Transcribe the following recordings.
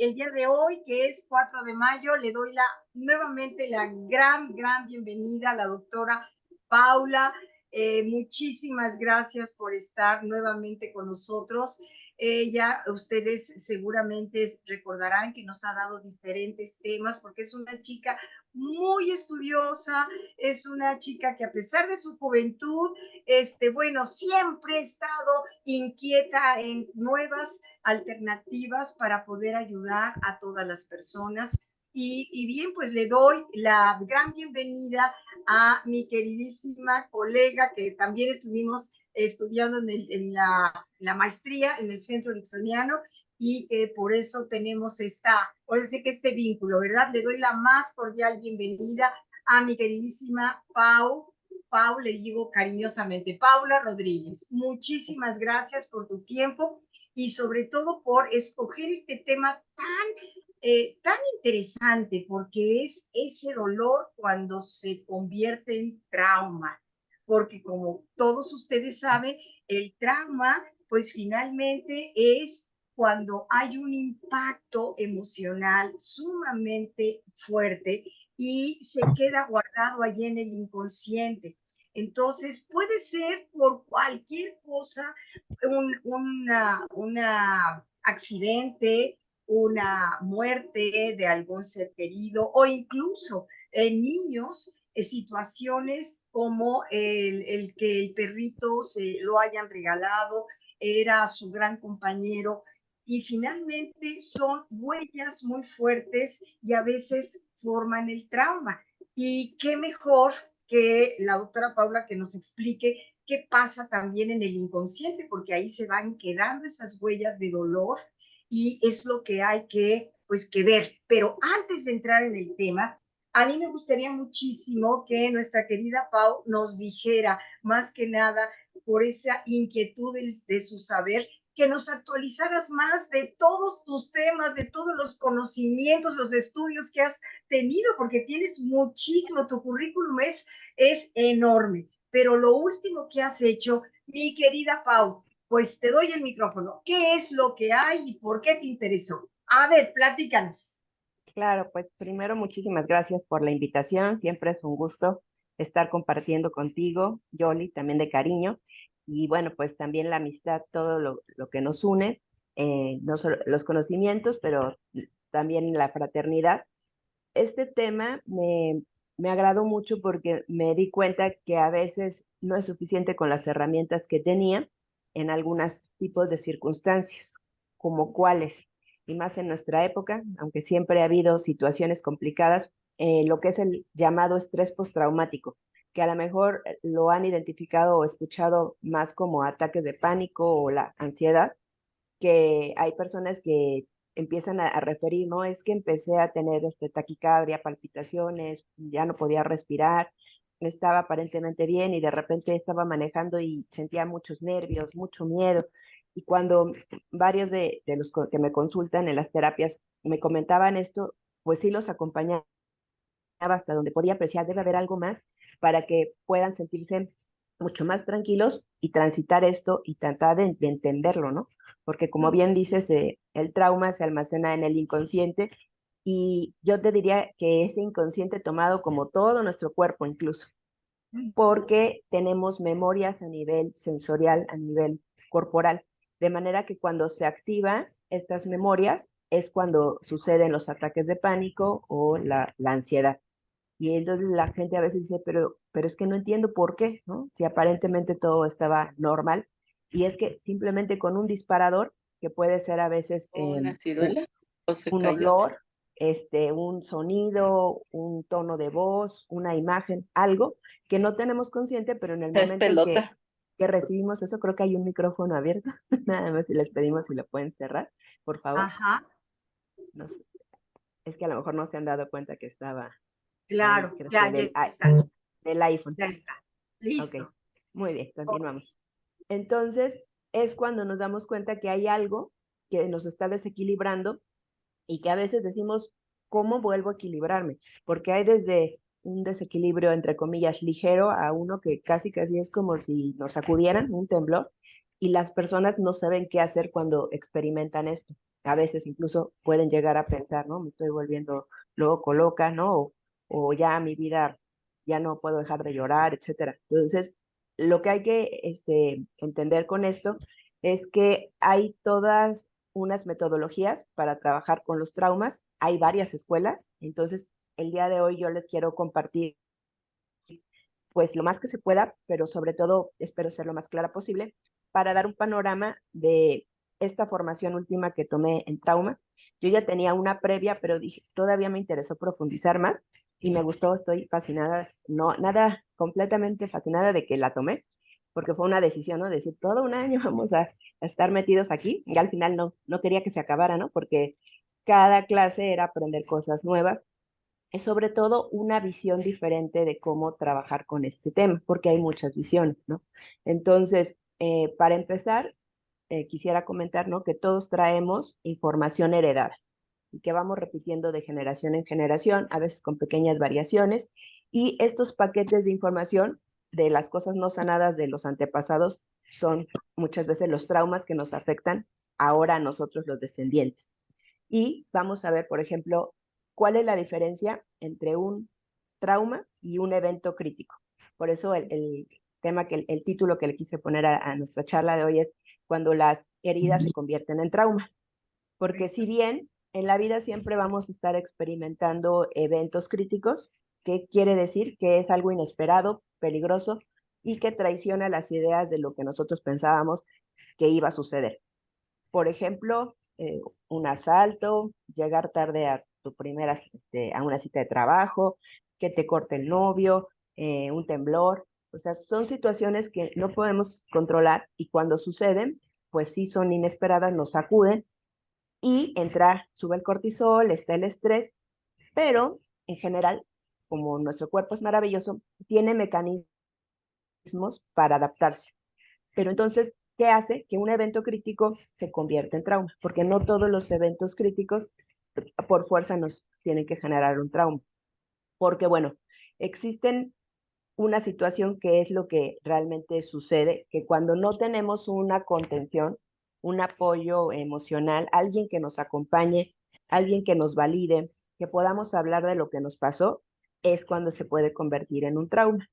el día de hoy, que es 4 de mayo, le doy nuevamente la gran bienvenida a la doctora Paula. Muchísimas gracias por estar nuevamente con nosotros. Ella, ustedes seguramente recordarán que nos ha dado diferentes temas porque es una chica muy estudiosa, es una chica que a pesar de su juventud, bueno, siempre ha estado inquieta en nuevas alternativas para poder ayudar a todas las personas. Y bien, pues le doy la gran bienvenida a mi queridísima colega que también estuvimos estudiando en la maestría en el Centro Nixoniano y por eso tenemos este vínculo, ¿verdad? Le doy la más cordial bienvenida a mi queridísima Pau, le digo cariñosamente, Paula Rodríguez. Muchísimas gracias por tu tiempo y sobre todo por escoger este tema tan interesante, porque es ese dolor cuando se convierte en trauma, porque como todos ustedes saben, el trauma, pues finalmente es cuando hay un impacto emocional sumamente fuerte y se queda guardado allí en el inconsciente. Entonces, puede ser por cualquier cosa, un accidente, una muerte de algún ser querido o incluso en niños, situaciones como el que el perrito se lo hayan regalado, era su gran compañero y finalmente son huellas muy fuertes y a veces forman el trauma. Y qué mejor que la doctora Paula que nos explique qué pasa también en el inconsciente, porque ahí se van quedando esas huellas de dolor y es lo que hay que ver. Pero antes de entrar en el tema, a mí me gustaría muchísimo que nuestra querida Pau nos dijera, más que nada, por esa inquietud de su saber, que nos actualizaras más de todos tus temas, de todos los conocimientos, los estudios que has tenido, porque tienes muchísimo, tu currículum es enorme. Pero lo último que has hecho, mi querida Pau, pues te doy el micrófono. ¿Qué es lo que hay y por qué te interesó? A ver, platícanos. Claro, pues primero muchísimas gracias por la invitación. Siempre es un gusto estar compartiendo contigo, Yoli, también de cariño. Y bueno, pues también la amistad, todo lo que nos une, no solo los conocimientos, pero también la fraternidad. Este tema me agradó mucho porque me di cuenta que a veces no es suficiente con las herramientas que tenía en algunos tipos de circunstancias, como cuáles, y más en nuestra época, aunque siempre ha habido situaciones complicadas, lo que es el llamado estrés postraumático, que a lo mejor lo han identificado o escuchado más como ataques de pánico o la ansiedad, que hay personas que empiezan a referir, ¿no? Es que empecé a tener taquicardia, palpitaciones, ya no podía respirar, estaba aparentemente bien y de repente estaba manejando y sentía muchos nervios, mucho miedo. Y cuando varios de los que me consultan en las terapias me comentaban esto, pues sí los acompañaba hasta donde podía apreciar, debe haber algo más para que puedan sentirse mucho más tranquilos y transitar esto y tratar de entenderlo, ¿no? Porque como bien dices, el trauma se almacena en el inconsciente y yo te diría que ese inconsciente tomado como todo nuestro cuerpo incluso, porque tenemos memorias a nivel sensorial, a nivel corporal, de manera que cuando se activan estas memorias es cuando suceden los ataques de pánico o la ansiedad. Y entonces la gente a veces dice, pero es que no entiendo por qué, ¿no? Si aparentemente todo estaba normal. Y es que simplemente con un disparador, que puede ser a veces ¿O una ciruela? ¿O se un cayó? olor, un sonido, un tono de voz, una imagen, algo que no tenemos consciente, pero en el Es momento en pelota. que recibimos eso, creo que hay un micrófono abierto. Nada más si les pedimos si lo pueden cerrar, por favor. Ajá, No sé, es que a lo mejor no se han dado cuenta que estaba ahí, claro, creo que ya está, del iPhone. ya está. Ok, Listo. muy bien, Ok. continuamos. Entonces, es cuando nos damos cuenta que hay algo que nos está desequilibrando y que a veces decimos, ¿cómo vuelvo a equilibrarme? Porque hay desde un desequilibrio, entre comillas, ligero a uno que casi casi es como si nos sacudieran, un temblor, y las personas no saben qué hacer cuando experimentan esto. a veces incluso pueden llegar a pensar, ¿no? Me estoy volviendo loco, loca, ¿no? O ya mi vida, ya no puedo dejar de llorar, etcétera. Entonces, lo que hay que entender con esto es que hay todas unas metodologías para trabajar con los traumas, hay varias escuelas, entonces el día de hoy yo les quiero compartir pues lo más que se pueda, pero sobre todo espero ser lo más clara posible, para dar un panorama de esta formación última que tomé en trauma. Yo ya tenía una previa, pero dije, todavía me interesó profundizar más y me gustó, estoy fascinada, no, nada, completamente fascinada de que la tomé, porque fue una decisión, ¿no? Decir, todo un año vamos a estar metidos aquí, y al final no quería que se acabara, ¿no? Porque cada clase era aprender cosas nuevas, es sobre todo una visión diferente de cómo trabajar con este tema, porque hay muchas visiones, ¿no? Entonces, para empezar, quisiera comentar, ¿no? Que todos traemos información heredada y que vamos repitiendo de generación en generación, a veces con pequeñas variaciones, y estos paquetes de información de las cosas no sanadas de los antepasados son muchas veces los traumas que nos afectan ahora a nosotros los descendientes. Y vamos a ver, por ejemplo, cuál es la diferencia entre un trauma y un evento crítico. Por eso el tema, el título que le quise poner a nuestra charla de hoy es cuando las heridas se convierten en trauma. Porque si bien en la vida siempre vamos a estar experimentando eventos críticos, ¿qué quiere decir? Que es algo inesperado, peligroso y que traiciona las ideas de lo que nosotros pensábamos que iba a suceder. Por ejemplo, un asalto, llegar tarde a tu primera, a una cita de trabajo, que te corte el novio, un temblor. O sea, son situaciones que no podemos controlar y cuando suceden, pues sí son inesperadas, nos sacuden y entra, sube el cortisol, está el estrés, pero en general, como nuestro cuerpo es maravilloso, tiene mecanismos para adaptarse. Pero entonces, ¿qué hace? Que un evento crítico se convierta en trauma, porque no todos los eventos críticos por fuerza nos tienen que generar un trauma. Porque, bueno, existen una situación que es lo que realmente sucede, que cuando no tenemos una contención, un apoyo emocional, alguien que nos acompañe, alguien que nos valide, que podamos hablar de lo que nos pasó, es cuando se puede convertir en un trauma.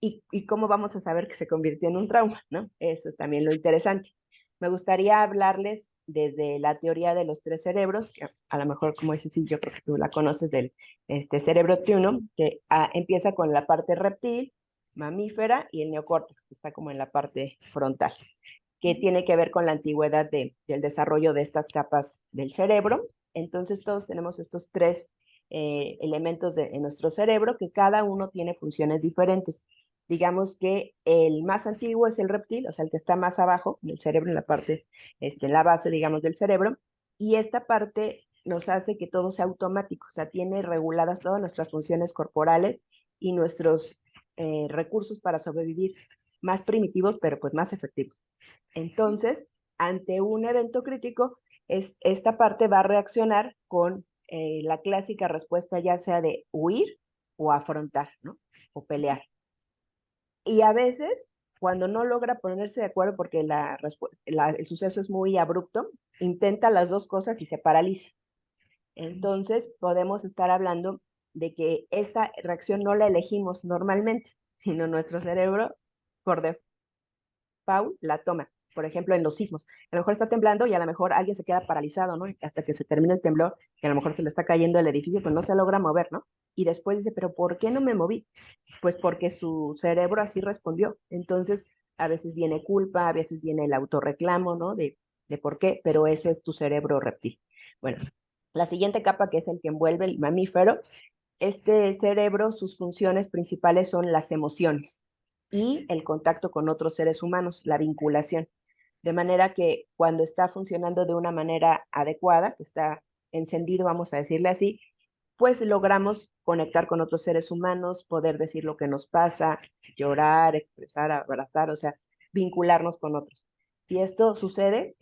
¿Y cómo vamos a saber que se convirtió en un trauma, ¿no? Eso es también lo interesante. Me gustaría hablarles desde la teoría de los tres cerebros, que a lo mejor, como dices, sí, yo creo que tú la conoces del cerebro triuno, que empieza con la parte reptil, mamífera y el neocórtex, que está como en la parte frontal, que tiene que ver con la antigüedad del desarrollo de estas capas del cerebro. Entonces, todos tenemos estos tres elementos en nuestro cerebro, que cada uno tiene funciones diferentes. Digamos que el más antiguo es el reptil, o sea, el que está más abajo en el cerebro, en la parte, en la base, digamos, del cerebro, y esta parte nos hace que todo sea automático, o sea, tiene reguladas todas nuestras funciones corporales y nuestros recursos para sobrevivir más primitivos, pero pues más efectivos. Entonces, ante un evento crítico, esta parte va a reaccionar con la clásica respuesta, ya sea de huir o afrontar, ¿no? O pelear. Y a veces, cuando no logra ponerse de acuerdo porque el suceso es muy abrupto, intenta las dos cosas y se paraliza. Entonces, podemos estar hablando de que esta reacción no la elegimos normalmente, sino nuestro cerebro, por default, la toma. Por ejemplo, en los sismos. A lo mejor está temblando y a lo mejor alguien se queda paralizado, ¿no? Hasta que se termina el temblor, que a lo mejor se le está cayendo el edificio, pues no se logra mover, ¿no? Y después dice, pero ¿por qué no me moví? Pues porque su cerebro así respondió. Entonces, a veces viene culpa, a veces viene el autorreclamo, ¿no? De por qué, pero eso es tu cerebro reptil. Bueno, la siguiente capa, que es el que envuelve el mamífero, este cerebro, sus funciones principales son las emociones y el contacto con otros seres humanos, la vinculación. De manera que cuando está funcionando de una manera adecuada, que está encendido, vamos a decirle así, pues logramos conectar con otros seres humanos, poder decir lo que nos pasa, llorar, expresar, abrazar, o sea, vincularnos con otros. Si esto sucede,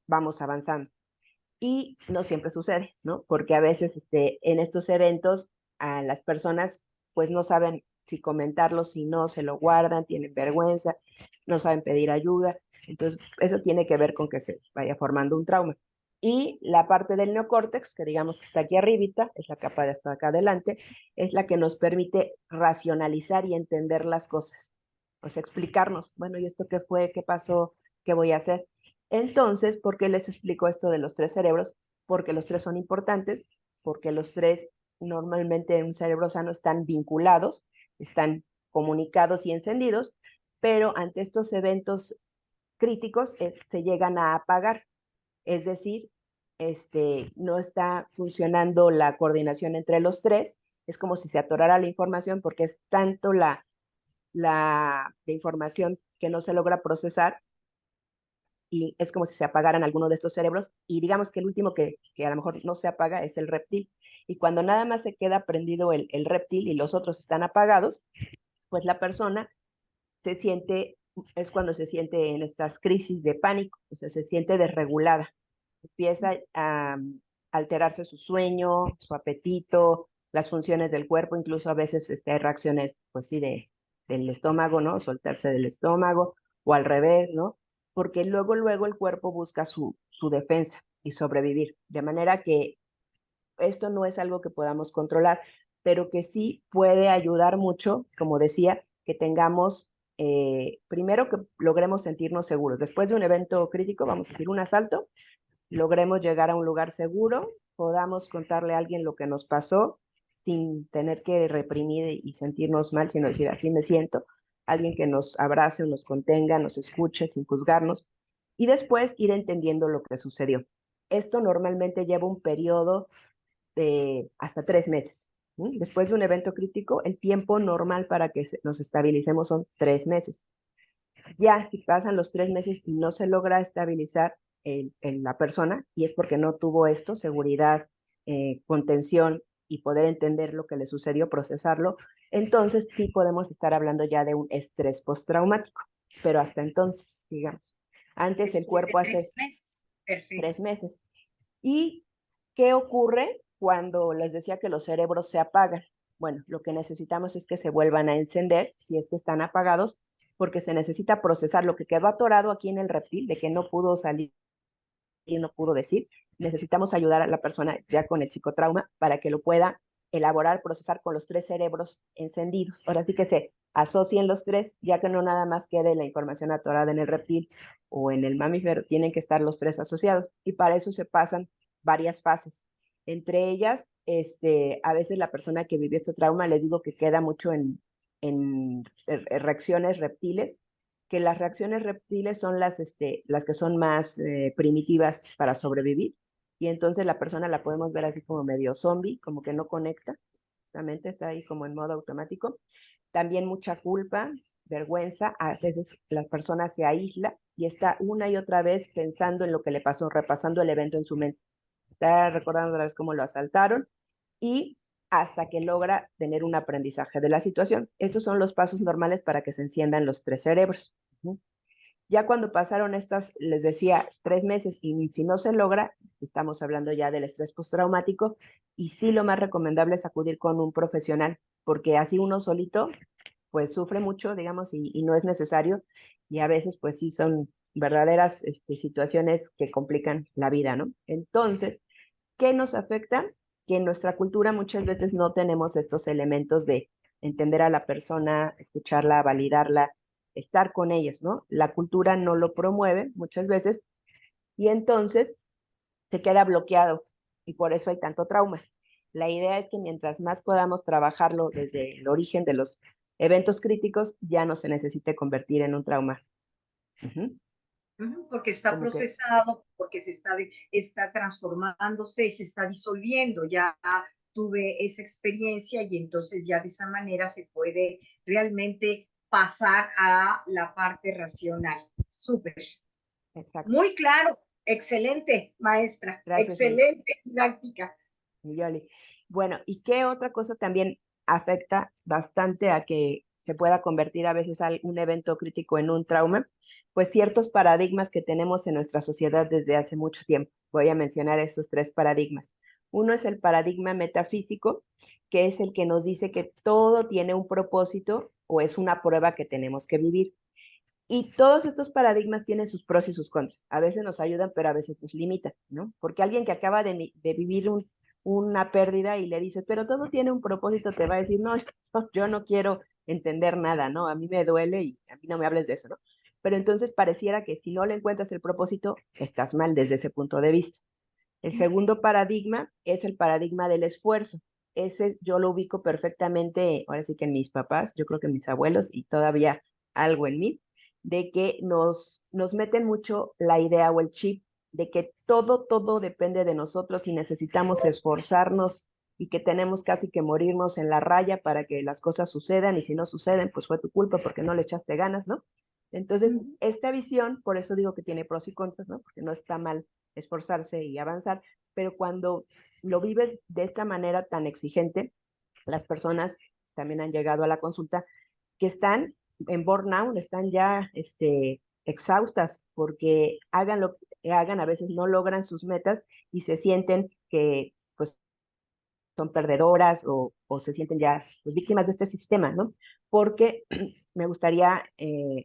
vamos avanzando. Y no siempre sucede, ¿no? Porque a veces en estos eventos a las personas pues no saben si comentarlo, si no, se lo guardan, tienen vergüenza, no saben pedir ayuda. Entonces, eso tiene que ver con que se vaya formando un trauma. Y la parte del neocórtex, que digamos que está aquí arribita, es la capa de hasta acá adelante, es la que nos permite racionalizar y entender las cosas. O sea, explicarnos, bueno, ¿y esto qué fue? ¿Qué pasó? ¿Qué voy a hacer? Entonces, ¿por qué les explico esto de los tres cerebros? Porque los tres son importantes, porque los tres normalmente en un cerebro sano están vinculados, están comunicados y encendidos, pero ante estos eventos críticos se llegan a apagar. Es decir, no está funcionando la coordinación entre los tres, es como si se atorara la información porque es tanto la información que no se logra procesar y es como si se apagaran alguno de estos cerebros y digamos que el último que a lo mejor no se apaga es el reptil. Y cuando nada más se queda prendido el reptil y los otros están apagados, pues la persona se siente, es cuando se siente en estas crisis de pánico, o sea, se siente desregulada. Empieza a alterarse su sueño, su apetito, las funciones del cuerpo, incluso a veces hay reacciones, pues sí, del estómago, ¿no? Soltarse del estómago, o al revés, ¿no? Porque luego el cuerpo busca su defensa y sobrevivir. De manera que esto no es algo que podamos controlar, pero que sí puede ayudar mucho, como decía, que tengamos, primero que logremos sentirnos seguros. Después de un evento crítico, vamos a decir un asalto, logremos llegar a un lugar seguro, podamos contarle a alguien lo que nos pasó sin tener que reprimir y sentirnos mal, sino decir, así me siento, alguien que nos abrace o nos contenga, nos escuche sin juzgarnos, y después ir entendiendo lo que sucedió. Esto normalmente lleva un periodo de hasta 3 meses. Después de un evento crítico, el tiempo normal para que nos estabilicemos son 3 meses. Ya si pasan los 3 meses y no se logra estabilizar la persona, y es porque no tuvo esto, seguridad, contención y poder entender lo que le sucedió, procesarlo, entonces sí podemos estar hablando ya de un estrés postraumático. Pero hasta entonces, digamos, antes el Después de cuerpo tres hace meses. tres Perfecto. meses. ¿Y qué ocurre cuando les decía que los cerebros se apagan? Bueno, lo que necesitamos es que se vuelvan a encender si es que están apagados, porque se necesita procesar lo que quedó atorado aquí en el reptil, de que no pudo salir y no pudo decir. Necesitamos ayudar a la persona ya con el psicotrauma para que lo pueda elaborar, procesar con los tres cerebros encendidos. Ahora sí que se asocien los tres, ya que no nada más quede la información atorada en el reptil o en el mamífero, tienen que estar los tres asociados. Y para eso se pasan varias fases. Entre ellas, a veces la persona que vivió este trauma, les digo que queda mucho en reacciones reptiles, que las reacciones reptiles son las que son más primitivas para sobrevivir. Y entonces la persona la podemos ver así como medio zombie, como que no conecta, justamente está ahí como en modo automático. También mucha culpa, vergüenza, a veces la persona se aísla y está una y otra vez pensando en lo que le pasó, repasando el evento en su mente. Está recordando otra vez cómo lo asaltaron y hasta que logra tener un aprendizaje de la situación. Estos son los pasos normales para que se enciendan los tres cerebros. Ya cuando pasaron estas, les decía, 3 meses y si no se logra, estamos hablando ya del estrés postraumático y sí lo más recomendable es acudir con un profesional, porque así uno solito pues sufre mucho, digamos, y no es necesario y a veces pues sí son verdaderas situaciones que complican la vida, ¿no? Entonces, ¿qué nos afecta? Que en nuestra cultura muchas veces no tenemos estos elementos de entender a la persona, escucharla, validarla, estar con ellos, ¿no? La cultura no lo promueve muchas veces y entonces se queda bloqueado y por eso hay tanto trauma. La idea es que mientras más podamos trabajarlo desde el origen de los eventos críticos, ya no se necesite convertir en un trauma. Ujú. Porque está Como que, procesado, porque está transformándose y se está disolviendo. Ya tuve esa experiencia y entonces ya de esa manera se puede realmente pasar a la parte racional. Súper. exacto. Muy claro. Excelente, maestra. Gracias, Excelente didáctica. Yoli. Bueno, ¿y qué otra cosa también afecta bastante a que se pueda convertir a veces un evento crítico en un trauma? Pues ciertos paradigmas que tenemos en nuestra sociedad desde hace mucho tiempo. Voy a mencionar estos tres paradigmas. Uno es el paradigma metafísico, que es el que nos dice que todo tiene un propósito o es una prueba que tenemos que vivir. Y todos estos paradigmas tienen sus pros y sus contras. A veces nos ayudan, pero a veces nos limitan, ¿no? Porque alguien que acaba de vivir una pérdida y le dices, pero todo tiene un propósito, te va a decir, no, yo no quiero entender nada, ¿no? A mí me duele y a mí no me hables de eso, ¿no? Pero entonces pareciera que si no le encuentras el propósito, estás mal desde ese punto de vista. El segundo paradigma es el paradigma del esfuerzo. Ese yo lo ubico perfectamente, ahora sí que en mis papás, yo creo que en mis abuelos y todavía algo en mí, de que nos meten mucho la idea o el chip de que todo depende de nosotros y necesitamos esforzarnos y que tenemos casi que morirnos en la raya para que las cosas sucedan y si no suceden, pues fue tu culpa porque no le echaste ganas, ¿no? Entonces, esta visión, por eso digo que tiene pros y contras, ¿no? Porque no está mal esforzarse y avanzar, pero cuando lo vives de esta manera tan exigente, las personas también han llegado a la consulta que están en burnout, están ya exhaustas porque hagan lo que hagan, a veces no logran sus metas y se sienten que pues son perdedoras o se sienten ya pues, víctimas de este sistema, ¿no? Porque me gustaría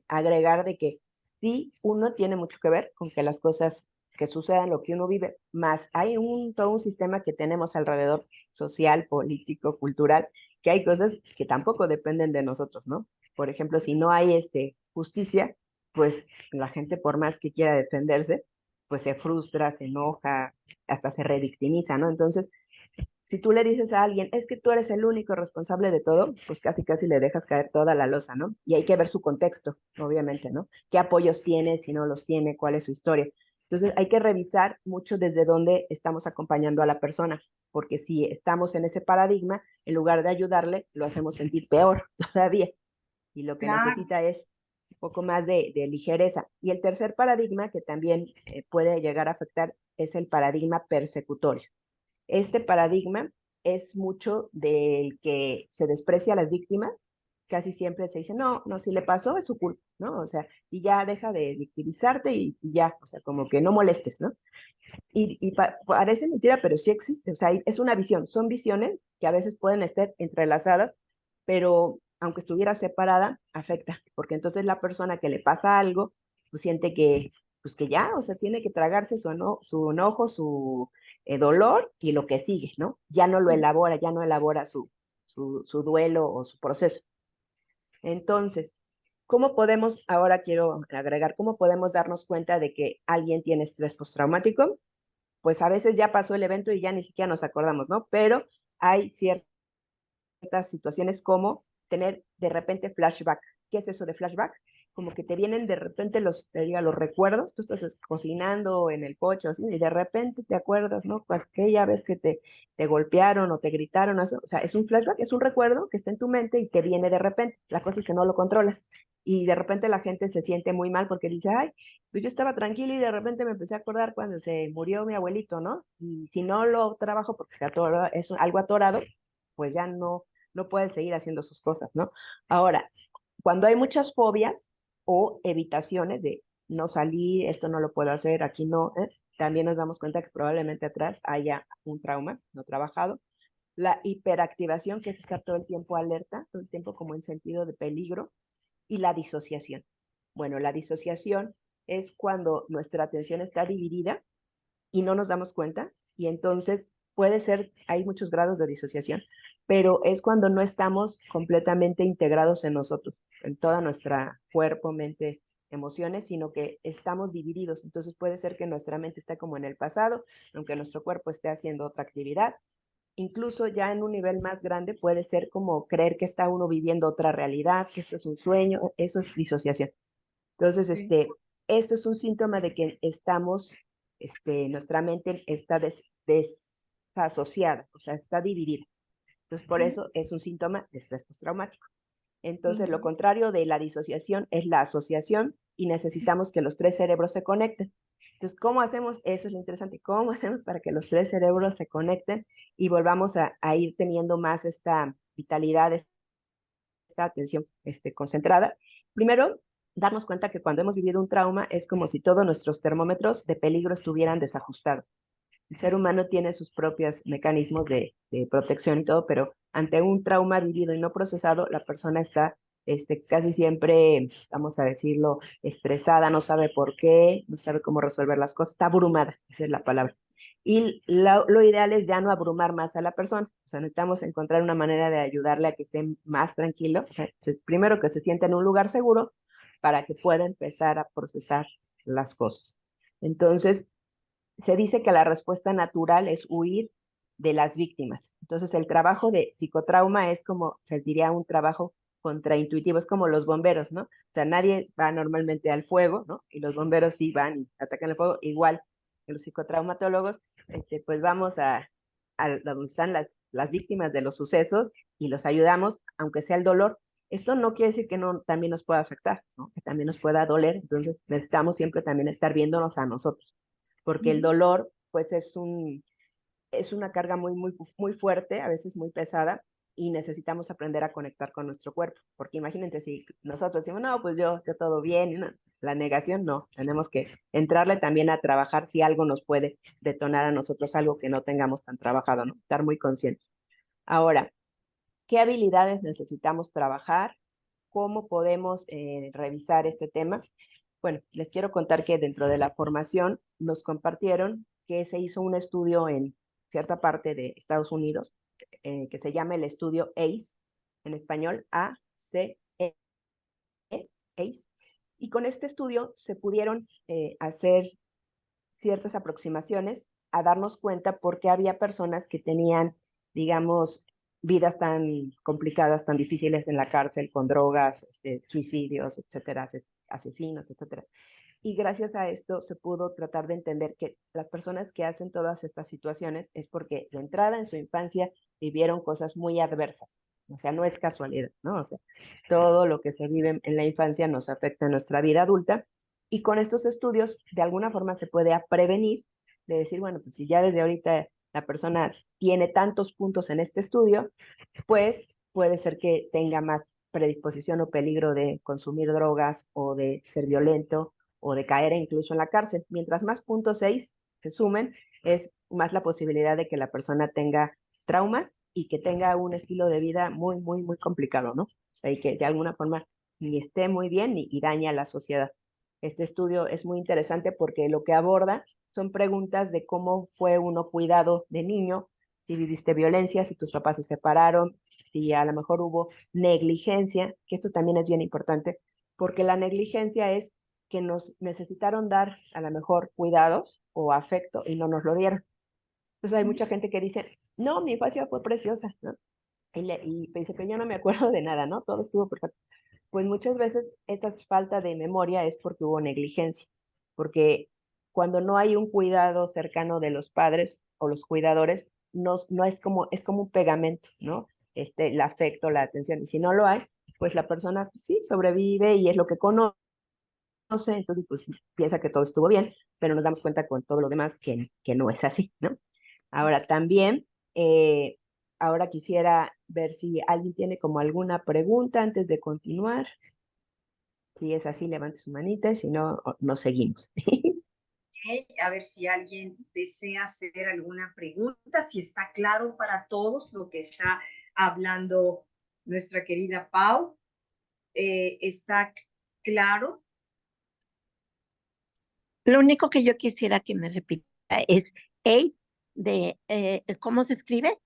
agregar de que sí, uno tiene mucho que ver con que las cosas que sucedan, lo que uno vive, más hay todo un sistema que tenemos alrededor, social, político, cultural, que hay cosas que tampoco dependen de nosotros, ¿no? Por ejemplo, si no hay justicia, pues la gente por más que quiera defenderse, pues se frustra, se enoja, hasta se revictimiza, ¿no? Entonces, si tú le dices a alguien, es que tú eres el único responsable de todo, pues casi le dejas caer toda la losa, ¿no? Y hay que ver su contexto, obviamente, ¿no? ¿Qué apoyos tiene, si no los tiene, cuál es su historia? Entonces hay que revisar mucho desde dónde estamos acompañando a la persona, porque si estamos en ese paradigma, en lugar de ayudarle, lo hacemos sentir peor todavía. Y lo que Claro. necesita es un poco más de ligereza. Y el tercer paradigma que también puede llegar a afectar es el paradigma persecutorio. Este paradigma es mucho del que se desprecia a las víctimas, casi siempre se dice, no, no, si le pasó es su culpa, ¿no? O sea, y ya deja de victimizarte y ya, o sea, como que no molestes, ¿no? Y parece mentira, pero sí existe, o sea, es una visión, son visiones que a veces pueden estar entrelazadas, pero aunque estuviera separada, afecta, porque entonces la persona que le pasa algo, pues siente que, pues que ya, o sea, tiene que tragarse su enojo, su dolor y lo que sigue, ¿no? Ya no lo elabora, ya no elabora su duelo o su proceso. Entonces, ¿cómo podemos, ahora quiero agregar, cómo podemos darnos cuenta de que alguien tiene estrés postraumático? Pues a veces ya pasó el evento y ya ni siquiera nos acordamos, ¿no? Pero hay ciertas situaciones como tener de repente flashback. ¿Qué es eso de flashback? Como que te vienen de repente los recuerdos, tú estás cocinando en el coche así, y de repente te acuerdas, ¿no? Aquella vez que te golpearon o te gritaron, eso, o sea, es un flashback, es un recuerdo que está en tu mente y te viene de repente. La cosa es que no lo controlas. Y de repente la gente se siente muy mal porque dice, ay, pues yo estaba tranquila y de repente me empecé a acordar cuando se murió mi abuelito, ¿no? Y si no lo trabajo porque es algo atorado, pues ya no pueden seguir haciendo sus cosas, ¿no? Ahora, cuando hay muchas fobias o evitaciones de no salir, esto no lo puedo hacer, aquí no, también nos damos cuenta que probablemente atrás haya un trauma no trabajado. La hiperactivación, que es estar todo el tiempo alerta, todo el tiempo como en sentido de peligro, y la disociación. Bueno, la disociación es cuando nuestra atención está dividida y no nos damos cuenta y entonces puede ser, hay muchos grados de disociación, pero es cuando no estamos completamente integrados en nosotros, en toda nuestra cuerpo, mente, emociones, sino que estamos divididos. Entonces puede ser que nuestra mente esté como en el pasado, aunque nuestro cuerpo esté haciendo otra actividad. Incluso ya en un nivel más grande puede ser como creer que está uno viviendo otra realidad, que esto es un sueño, eso es disociación. Entonces, Sí. esto es un síntoma de que estamos, nuestra mente está desasociada, o sea, está dividida. Entonces, por eso es un síntoma de estrés postraumático. Entonces, lo contrario de la disociación es la asociación y necesitamos que los tres cerebros se conecten. Entonces, ¿cómo hacemos? Eso es lo interesante. ¿Cómo hacemos para que los tres cerebros se conecten y volvamos a ir teniendo más esta vitalidad, esta atención concentrada? Primero, darnos cuenta que cuando hemos vivido un trauma es como si todos nuestros termómetros de peligro estuvieran desajustados. El ser humano tiene sus propios mecanismos de protección y todo, pero ante un trauma vivido y no procesado, la persona está casi siempre, vamos a decirlo, estresada, no sabe por qué, no sabe cómo resolver las cosas, está abrumada, esa es la palabra. Y lo ideal es ya no abrumar más a la persona, o sea, necesitamos encontrar una manera de ayudarle a que esté más tranquilo, o sea, primero que se sienta en un lugar seguro para que pueda empezar a procesar las cosas. Entonces, se dice que la respuesta natural es huir de las víctimas. Entonces, el trabajo de psicotrauma es como, se diría, un trabajo contraintuitivo, es como los bomberos, ¿no? O sea, nadie va normalmente al fuego, ¿no? Y los bomberos sí van y atacan el fuego, igual que los psicotraumatólogos, pues vamos a donde están las víctimas de los sucesos y los ayudamos, aunque sea el dolor. Esto no quiere decir que no también nos pueda afectar, ¿no? Que también nos pueda doler, entonces necesitamos siempre también estar viéndonos a nosotros porque el dolor, pues es una carga muy fuerte, a veces muy pesada, y necesitamos aprender a conectar con nuestro cuerpo, porque imagínense si nosotros decimos, no, pues yo todo bien, y no, la negación no, tenemos que entrarle también a trabajar si algo nos puede detonar a nosotros, algo que no tengamos tan trabajado, ¿no? Estar muy conscientes. Ahora, ¿qué habilidades necesitamos trabajar? ¿Cómo podemos revisar este tema? Bueno, les quiero contar que dentro de la formación nos compartieron que se hizo un estudio en cierta parte de Estados Unidos que se llama el estudio ACE, en español ACE, ACE, y con este estudio se pudieron hacer ciertas aproximaciones a darnos cuenta por qué había personas que tenían, digamos, vidas tan complicadas, tan difíciles en la cárcel, con drogas, suicidios, etcétera, asesinos, etcétera. Y gracias a esto se pudo tratar de entender que las personas que hacen todas estas situaciones es porque de entrada en su infancia vivieron cosas muy adversas. O sea, no es casualidad, ¿no? O sea, todo lo que se vive en la infancia nos afecta en nuestra vida adulta. Y con estos estudios, de alguna forma se puede prevenir de decir, bueno, pues si ya desde ahorita la persona tiene tantos puntos en este estudio, pues puede ser que tenga más predisposición o peligro de consumir drogas o de ser violento o de caer incluso en la cárcel. Mientras más puntos 6 se sumen, es más la posibilidad de que la persona tenga traumas y que tenga un estilo de vida muy complicado, ¿no? O sea, y que de alguna forma ni esté muy bien y daña a la sociedad. Este estudio es muy interesante porque lo que aborda son preguntas de cómo fue uno cuidado de niño, si viviste violencia, si tus papás se separaron, si a lo mejor hubo negligencia, que esto también es bien importante, porque la negligencia es que nos necesitaron dar a lo mejor cuidados o afecto y no nos lo dieron. Entonces hay mucha gente que dice, no, mi infancia fue preciosa, ¿no? Y dice que yo no me acuerdo de nada, ¿no? Todo estuvo perfecto. Pues muchas veces esta falta de memoria es porque hubo negligencia, porque cuando no hay un cuidado cercano de los padres o los cuidadores, no es como un pegamento, ¿no? El afecto, la atención, y si no lo hay, pues la persona pues, sí sobrevive y es lo que conoce, entonces pues piensa que todo estuvo bien, pero nos damos cuenta con todo lo demás que no es así, ¿no? Ahora también, ahora quisiera ver si alguien tiene como alguna pregunta antes de continuar. Si es así, levante su manita, si no, nos seguimos. A ver si alguien desea hacer alguna pregunta, si está claro para todos lo que está hablando nuestra querida Pau. ¿Está claro? Lo único que yo quisiera que me repita es eight ¿cómo se escribe?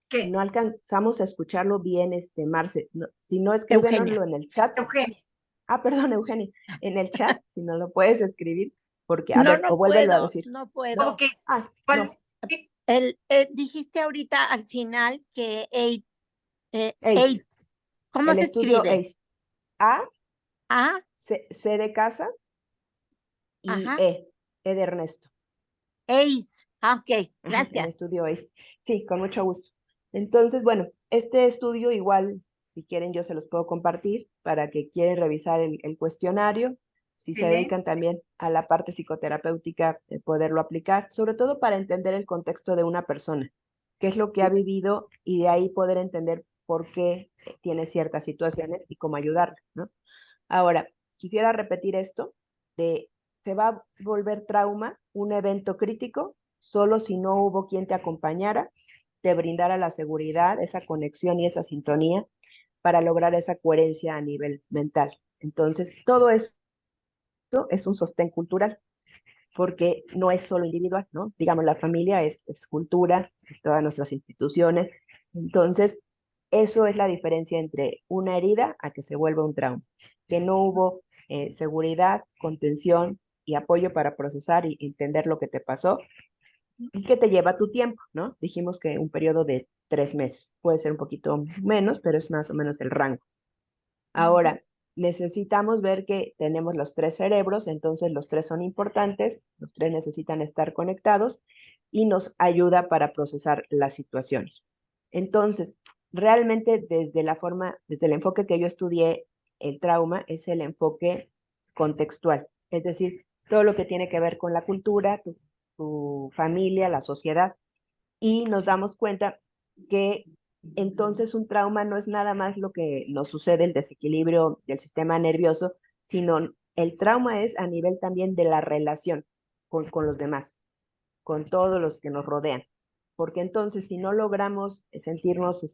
¿Qué? No alcanzamos a escucharlo bien, Marce. Si no, Eugenia. escríbenoslo en el chat. Eugenia. Ah, perdón, Eugenia. En el chat, si no lo puedes escribir, porque, a No, ver, o vuélvelo a decir. no No. puedo. Ok. Ah, ¿Cuál? no. Dijiste ahorita al final que ACE. ¿cómo El se estudio escribe? ACE. A, A, C de casa y ajá, E de Ernesto. ACE. Ok, Ajá, el gracias. estudio ACE. Sí, con mucho gusto. Entonces, bueno, este estudio igual, si quieren, yo se los puedo compartir para que quieren revisar el cuestionario. Si se Excelente. dedican también a la parte psicoterapéutica, poderlo aplicar, sobre todo para entender el contexto de una persona, qué es lo que ha Sí. vivido y de ahí poder entender por qué tiene ciertas situaciones y cómo ayudarla, ¿no? Ahora, quisiera repetir esto de se va a volver trauma un evento crítico solo si no hubo quien te acompañara, te brindara la seguridad, esa conexión y esa sintonía. para lograr esa coherencia a nivel mental. Entonces, todo esto es un sostén cultural, porque no es solo individual, ¿no? Digamos, la familia es cultura, es todas nuestras instituciones. Entonces, eso es la diferencia entre una herida a que se vuelva un trauma, que no hubo seguridad, contención y apoyo para procesar y entender lo que te pasó y que te lleva tu tiempo, ¿no? Dijimos que un periodo de 3 meses, puede ser un poquito menos, pero es más o menos el rango. Ahora, necesitamos ver que tenemos los 3 cerebros, entonces los 3 son importantes, los 3 necesitan estar conectados y nos ayuda para procesar las situaciones. Entonces, realmente desde el enfoque que yo estudié, el trauma es el enfoque contextual, es decir, todo lo que tiene que ver con la cultura, tu familia, la sociedad, y nos damos cuenta que entonces un trauma no es nada más lo que nos sucede, el desequilibrio del sistema nervioso, sino el trauma es a nivel también de la relación con los demás, con todos los que nos rodean. Porque entonces si no logramos sentirnos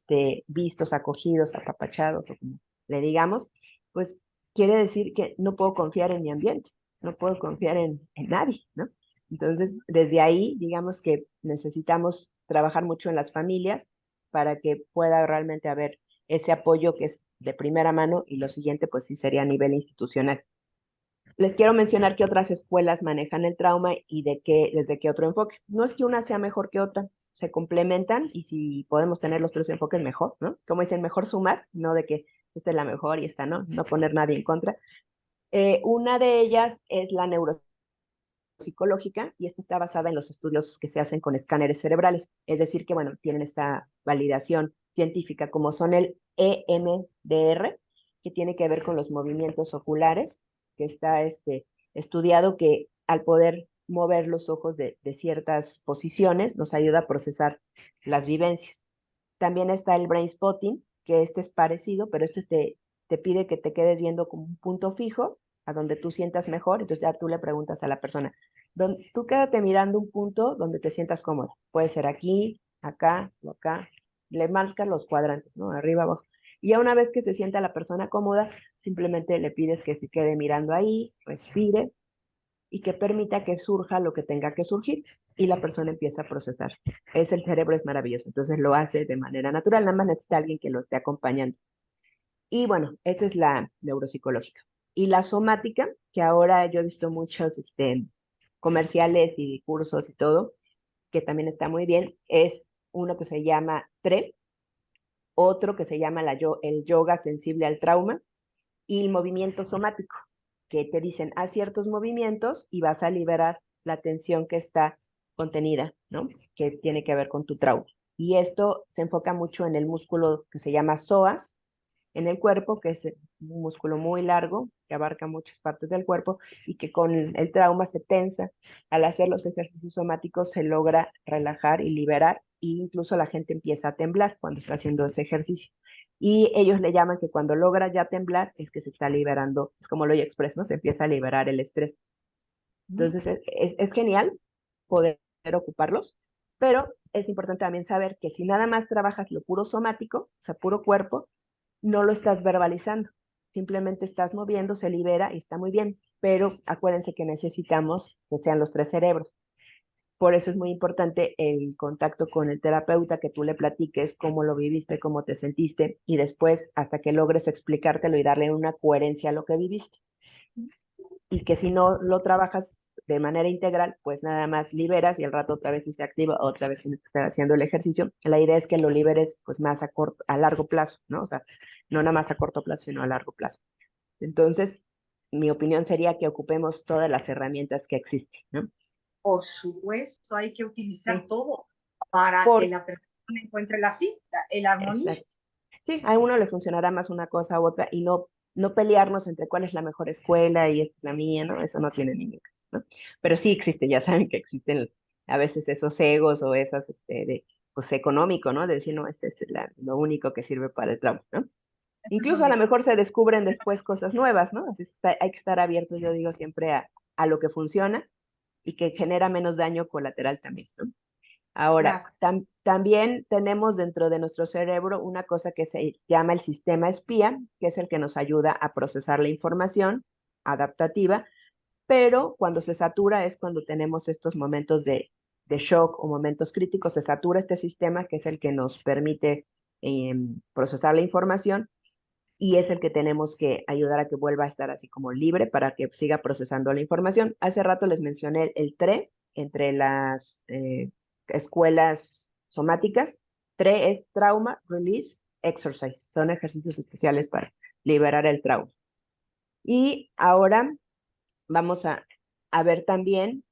vistos, acogidos, apapachados, o como le digamos, pues quiere decir que no puedo confiar en mi ambiente, no puedo confiar en nadie, ¿no? Entonces, desde ahí, digamos que necesitamos trabajar mucho en las familias para que pueda realmente haber ese apoyo que es de primera mano y lo siguiente, pues sí sería a nivel institucional. Les quiero mencionar que otras escuelas manejan el trauma y desde qué otro enfoque. No es que una sea mejor que otra, se complementan y si podemos tener los 3 enfoques, mejor, ¿no? Como dicen, mejor sumar, no de que esta es la mejor y esta no poner nadie en contra. Una de ellas es la neuropsicológica y esta está basada en los estudios que se hacen con escáneres cerebrales, es decir, que, bueno, tienen esta validación científica como son el EMDR, que tiene que ver con los movimientos oculares, que está estudiado que al poder mover los ojos de ciertas posiciones nos ayuda a procesar las vivencias. También está el brain spotting, que es parecido, pero te pide que te quedes viendo como un punto fijo a donde tú sientas mejor, entonces ya tú le preguntas a la persona, tú quédate mirando un punto donde te sientas cómodo, puede ser aquí, acá o acá, le marcas los cuadrantes, ¿no? Arriba, abajo. Y ya una vez que se sienta la persona cómoda, simplemente le pides que se quede mirando ahí, respire y que permita que surja lo que tenga que surgir y la persona empieza a procesar. El cerebro es maravilloso, entonces lo hace de manera natural, nada más necesita alguien que lo esté acompañando. Y bueno, esa es la neuropsicológica. Y la somática, que ahora yo he visto muchos comerciales y cursos y todo, que también está muy bien, es uno que se llama TRE, otro que se llama el yoga sensible al trauma y el movimiento somático, que te dicen, haz ciertos movimientos y vas a liberar la tensión que está contenida, ¿no? Que tiene que ver con tu trauma. Y esto se enfoca mucho en el músculo que se llama psoas, en el cuerpo, que es un músculo muy largo, que abarca muchas partes del cuerpo y que con el trauma se tensa. Al hacer los ejercicios somáticos se logra relajar y liberar, e incluso la gente empieza a temblar cuando está haciendo ese ejercicio. Y ellos le llaman que cuando logra ya temblar es que se está liberando, es como lo Express, ¿no? Se empieza a liberar el estrés. Entonces es genial poder ocuparlos, pero es importante también saber que si nada más trabajas lo puro somático, o sea, puro cuerpo, no lo estás verbalizando, simplemente estás moviendo, se libera y está muy bien, pero acuérdense que necesitamos que sean los 3 cerebros. Por eso es muy importante el contacto con el terapeuta, que tú le platiques cómo lo viviste, cómo te sentiste y después hasta que logres explicártelo y darle una coherencia a lo que viviste. Y que si no lo trabajas de manera integral, pues nada más liberas y al rato otra vez si se activa, otra vez tienes que estar haciendo el ejercicio. La idea es que lo liberes pues más a largo plazo, ¿no? O sea, no nada más a corto plazo, sino a largo plazo. Entonces, mi opinión sería que ocupemos todas las herramientas que existen, ¿no? Por supuesto, hay que utilizar Sí. todo para que la persona encuentre la armonía. Exacto. Sí, a uno le funcionará más una cosa u otra y no pelearnos entre cuál es la mejor escuela y esta es la mía, ¿no? Eso no tiene ningún caso, ¿no? Pero sí existe, ya saben que existen a veces esos egos o esas, pues económico, ¿no? De decir, no, este es lo único que sirve para el trauma, ¿no? Eso es lo Incluso a lo mejor. mejor se descubren después cosas nuevas, ¿no? Así hay que estar abiertos, yo digo siempre, a lo que funciona y que genera menos daño colateral también, ¿no? Ahora, Claro. también tenemos dentro de nuestro cerebro una cosa que se llama el sistema espía, que es el que nos ayuda a procesar la información adaptativa, pero cuando se satura es cuando tenemos estos momentos de shock o momentos críticos, se satura este sistema que es el que nos permite procesar la información y es el que tenemos que ayudar a que vuelva a estar así como libre para que siga procesando la información. Hace rato les mencioné el TRE entre las escuelas somáticas. TRE es Trauma Release Exercise. Son ejercicios especiales para liberar el trauma. Y ahora vamos a ver también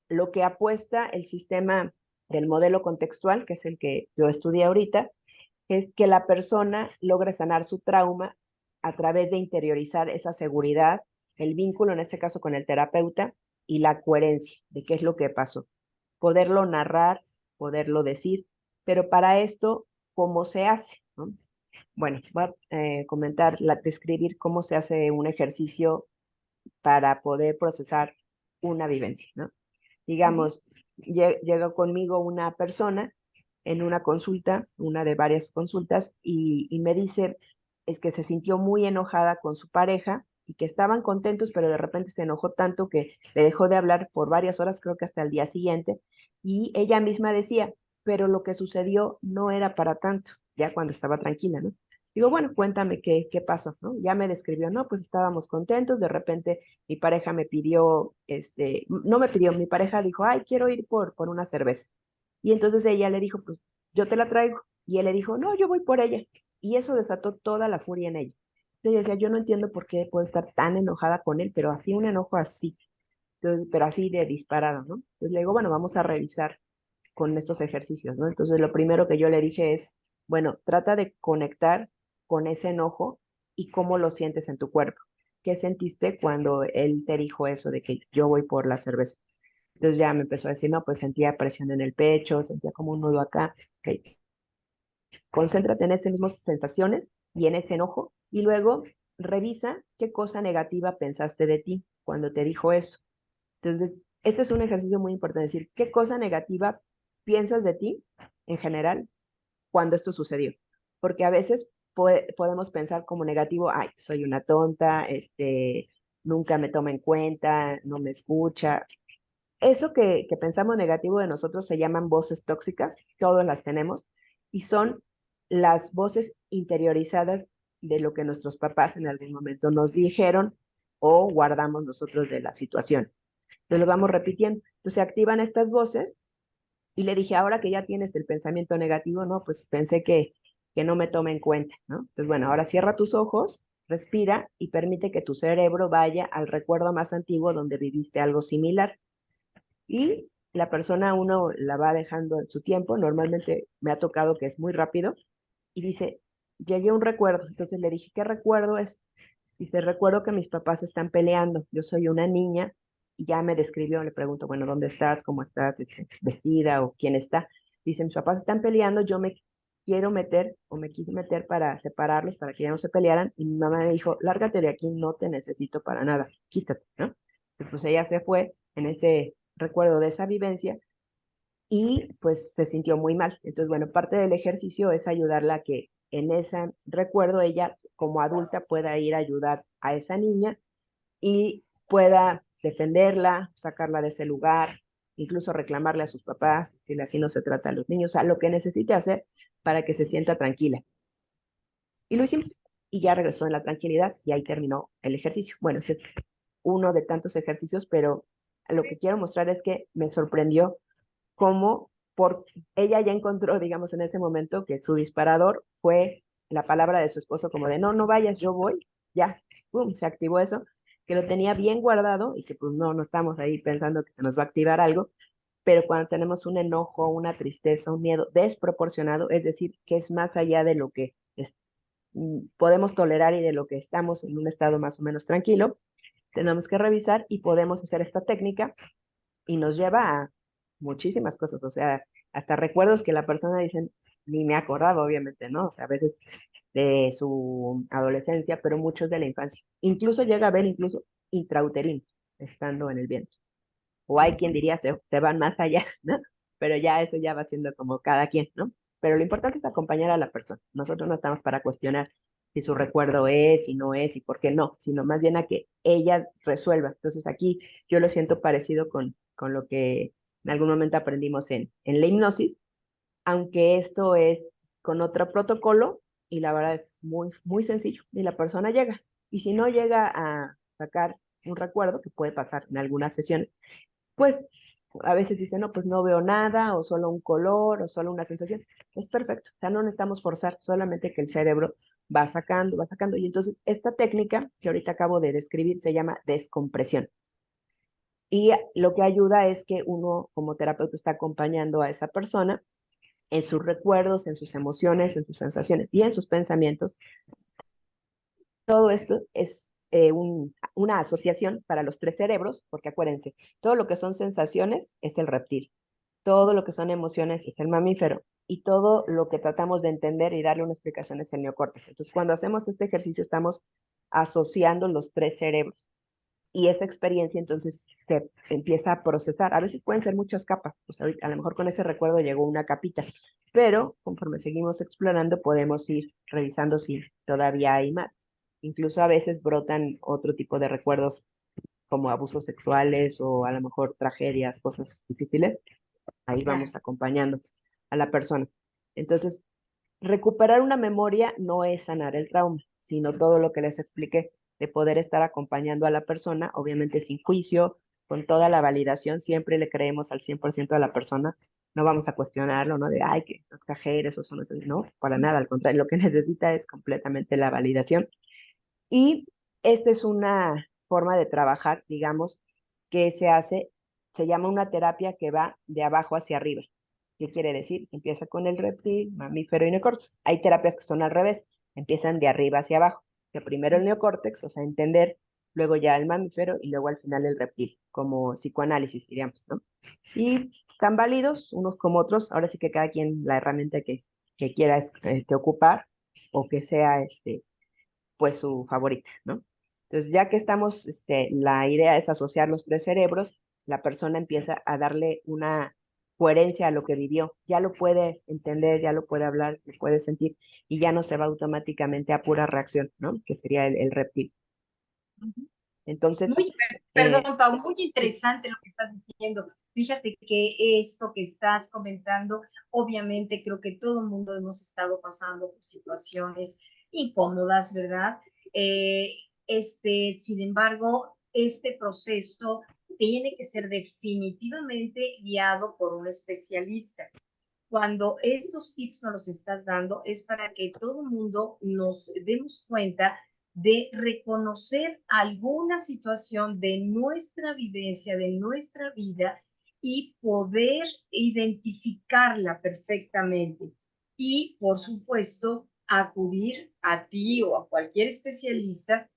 lo que apuesta el sistema del modelo contextual, que es el que yo estudié ahorita, es que la persona logre sanar su trauma a través de interiorizar esa seguridad, el vínculo, en este caso con el terapeuta, y la coherencia de qué es lo que pasó. Poderlo narrar, poderlo decir, pero para esto, ¿cómo se hace? ¿No? Bueno, voy a describir cómo se hace un ejercicio para poder procesar una vivencia, ¿no? Ujú. Digamos, llega conmigo una persona en una consulta, una de varias consultas, y me dice, es que se sintió muy enojada con su pareja y que estaban contentos, pero de repente se enojó tanto que le dejó de hablar por varias horas, creo que hasta el día siguiente, y ella misma decía, pero lo que sucedió no era para tanto, ya cuando estaba tranquila, ¿no? Digo, bueno, cuéntame qué pasó, ¿no? Ya me describió, no, pues estábamos contentos, de repente mi pareja me pidió, no me pidió, mi pareja dijo, ay, quiero ir por una cerveza. Y entonces ella le dijo, pues yo te la traigo. Y él le dijo, no, yo voy por ella. Y eso desató toda la furia en ella. Entonces yo decía, yo no entiendo por qué puedo estar tan enojada con él, pero así un enojo así, entonces, pero así de disparado, ¿no? Entonces le digo, bueno, vamos a revisar con estos ejercicios, ¿no? Entonces lo primero que yo le dije es, bueno, trata de conectar con ese enojo y cómo lo sientes en tu cuerpo. ¿Qué sentiste cuando él te dijo eso de que yo voy por la cerveza? Entonces ya me empezó a decir, no, pues sentía presión en el pecho, sentía como un nudo acá. Ok, concéntrate en esas mismas sensaciones y en ese enojo y luego revisa qué cosa negativa pensaste de ti cuando te dijo eso. Entonces, este es un ejercicio muy importante, decir, ¿qué cosa negativa piensas de ti en general cuando esto sucedió? Porque a veces podemos pensar como negativo, ay, soy una tonta, nunca me toma en cuenta, no me escucha. Eso que pensamos negativo de nosotros se llaman voces tóxicas, todas las tenemos, y son las voces interiorizadas de lo que nuestros papás en algún momento nos dijeron o guardamos nosotros de la situación. Entonces lo vamos repitiendo. Entonces se activan estas voces y le dije, ahora que ya tienes el pensamiento negativo, no, pues pensé que no me tome en cuenta, ¿no? Entonces, bueno, ahora cierra tus ojos, respira y permite que tu cerebro vaya al recuerdo más antiguo donde viviste algo similar. Y la persona uno la va dejando en su tiempo, normalmente me ha tocado que es muy rápido, y dice, llegué a un recuerdo. Entonces le dije, ¿qué recuerdo es? Dice, recuerdo que mis papás están peleando, yo soy una niña, y ya me describió, le pregunto, bueno, ¿dónde estás? ¿Cómo estás? ¿Vestida o quién está? Dice, mis papás están peleando, yo me quiero meter o me quise meter para separarlos, para que ya no se pelearan, y mi mamá me dijo, lárgate de aquí, no te necesito para nada, quítate, ¿no? Entonces ella se fue en ese recuerdo de esa vivencia y pues se sintió muy mal. Entonces, bueno, parte del ejercicio es ayudarla a que en ese recuerdo ella como adulta pueda ir a ayudar a esa niña y pueda defenderla, sacarla de ese lugar, incluso reclamarle a sus papás, si así no se trata a los niños, o sea, lo que necesite hacer para que se sienta tranquila. Y lo hicimos y ya regresó en la tranquilidad y ahí terminó el ejercicio. Bueno, ese es uno de tantos ejercicios, pero lo que quiero mostrar es que me sorprendió cómo ella ya encontró, digamos, en ese momento que su disparador fue la palabra de su esposo como de, no, no vayas, yo voy, ya, pum, se activó eso, que lo tenía bien guardado y que pues no estamos ahí pensando que se nos va a activar algo, pero cuando tenemos un enojo, una tristeza, un miedo desproporcionado, es decir, que es más allá de lo que podemos tolerar y de lo que estamos en un estado más o menos tranquilo, tenemos que revisar y podemos hacer esta técnica y nos lleva a muchísimas cosas, o sea, hasta recuerdos que la persona dice, ni me acordaba, obviamente, ¿no? O sea, a veces de su adolescencia, pero muchos de la infancia. Incluso llega a ver incluso intrauterino, estando en el vientre. O hay quien diría, se van más allá, ¿no? pero ya eso ya va siendo como cada quien, ¿no? Pero lo importante es acompañar a la persona. Nosotros no estamos para cuestionar si su recuerdo es, si no es, y por qué no, sino más bien a que ella resuelva. Entonces aquí yo lo siento parecido con lo que en algún momento aprendimos en la hipnosis, aunque esto es con otro protocolo y la verdad es muy, muy sencillo y la persona llega. Y si no llega a sacar un recuerdo, que puede pasar en algunas sesiones, pues a veces dice, no, pues no veo nada, o solo un color, o solo una sensación. Es perfecto, o sea, no necesitamos forzar, solamente que el cerebro va sacando. Y entonces esta técnica que ahorita acabo de describir se llama descompresión. Y lo que ayuda es que uno como terapeuta está acompañando a esa persona en sus recuerdos, en sus emociones, en sus sensaciones y en sus pensamientos. Todo esto es una asociación para los tres cerebros, porque acuérdense, todo lo que son sensaciones es el reptil, todo lo que son emociones es el mamífero y todo lo que tratamos de entender y darle una explicación es el neocórtex. Entonces, cuando hacemos este ejercicio estamos asociando los tres cerebros y esa experiencia entonces se empieza a procesar. A veces pueden ser muchas capas, pues a lo mejor con ese recuerdo llegó una capita, pero conforme seguimos explorando podemos ir revisando si todavía hay más. Incluso a veces brotan otro tipo de recuerdos como abusos sexuales o a lo mejor tragedias, cosas difíciles. Ahí Claro. vamos acompañando a la persona. Entonces, recuperar una memoria no es sanar el trauma, sino todo lo que les expliqué, de poder estar acompañando a la persona, obviamente sin juicio, con toda la validación, siempre le creemos al 100% a la persona, no vamos a cuestionarlo, ¿no? De, ay, que exageres o son no, para nada, al contrario, lo que necesita es completamente la validación. Y esta es una forma de trabajar, digamos, que se hace, se llama una terapia que va de abajo hacia arriba. ¿Qué quiere decir? Empieza con el reptil, mamífero y neocórtex. Hay terapias que son al revés, empiezan de arriba hacia abajo. Que primero el neocórtex, o sea, entender, luego ya el mamífero y luego al final el reptil, como psicoanálisis, diríamos, ¿no? Y tan válidos unos como otros, ahora sí que cada quien la herramienta que quiera ocupar o que sea pues su favorita, ¿no? Entonces, ya que estamos, la idea es asociar los tres cerebros, la persona empieza a darle una coherencia a lo que vivió, ya lo puede entender, ya lo puede hablar, lo puede sentir, y ya no se va automáticamente a pura reacción, ¿no? Que sería el reptil. Entonces, Muy, eh, perdón, Pau, muy interesante lo que estás diciendo. Fíjate que esto que estás comentando, obviamente creo que todo el mundo hemos estado pasando por situaciones incómodas, ¿verdad? Eh, sin embargo, este proceso tiene que ser definitivamente guiado por un especialista. Cuando estos tips nos los estás dando es para que todo el mundo nos demos cuenta de reconocer alguna situación de nuestra vivencia, de nuestra vida y poder identificarla perfectamente. Y, por supuesto, acudir a ti o a cualquier especialista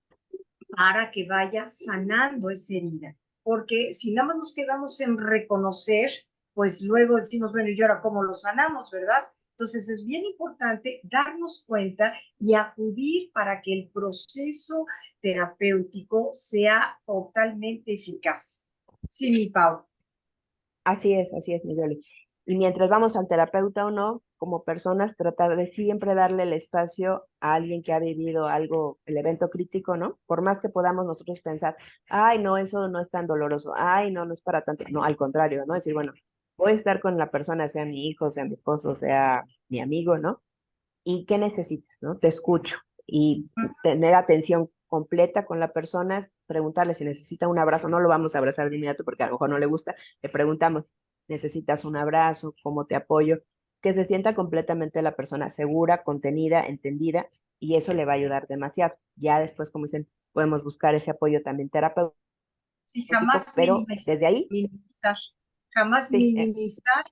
para que vaya sanando esa herida. Porque si nada más nos quedamos en reconocer, pues luego decimos, bueno, ¿y ahora cómo lo sanamos, verdad? Entonces es bien importante darnos cuenta y acudir para que el proceso terapéutico sea totalmente eficaz. Sí, mi Pau. así es, Miguel. Y mientras vamos al terapeuta o no, como personas, tratar de siempre darle el espacio a alguien que ha vivido algo, el evento crítico, ¿no? Por más que podamos nosotros pensar, ay, no, eso no es tan doloroso, ay, no, no es para tanto. No, al contrario, ¿no? Decir, bueno, voy a estar con la persona, sea mi hijo, sea mi esposo, sea mi amigo, ¿no? ¿Y qué necesitas, no? Te escucho. Y tener atención completa con la persona, preguntarle si necesita un abrazo, no lo vamos a abrazar de inmediato porque a lo mejor no le gusta, le preguntamos, ¿necesitas un abrazo? ¿Cómo te apoyo? Que se sienta completamente la persona segura, contenida, entendida, y eso le va a ayudar demasiado. Ya después, como dicen, podemos buscar ese apoyo también terapéutico, Sí, jamás pero desde ahí, minimizar, jamás sí, minimizar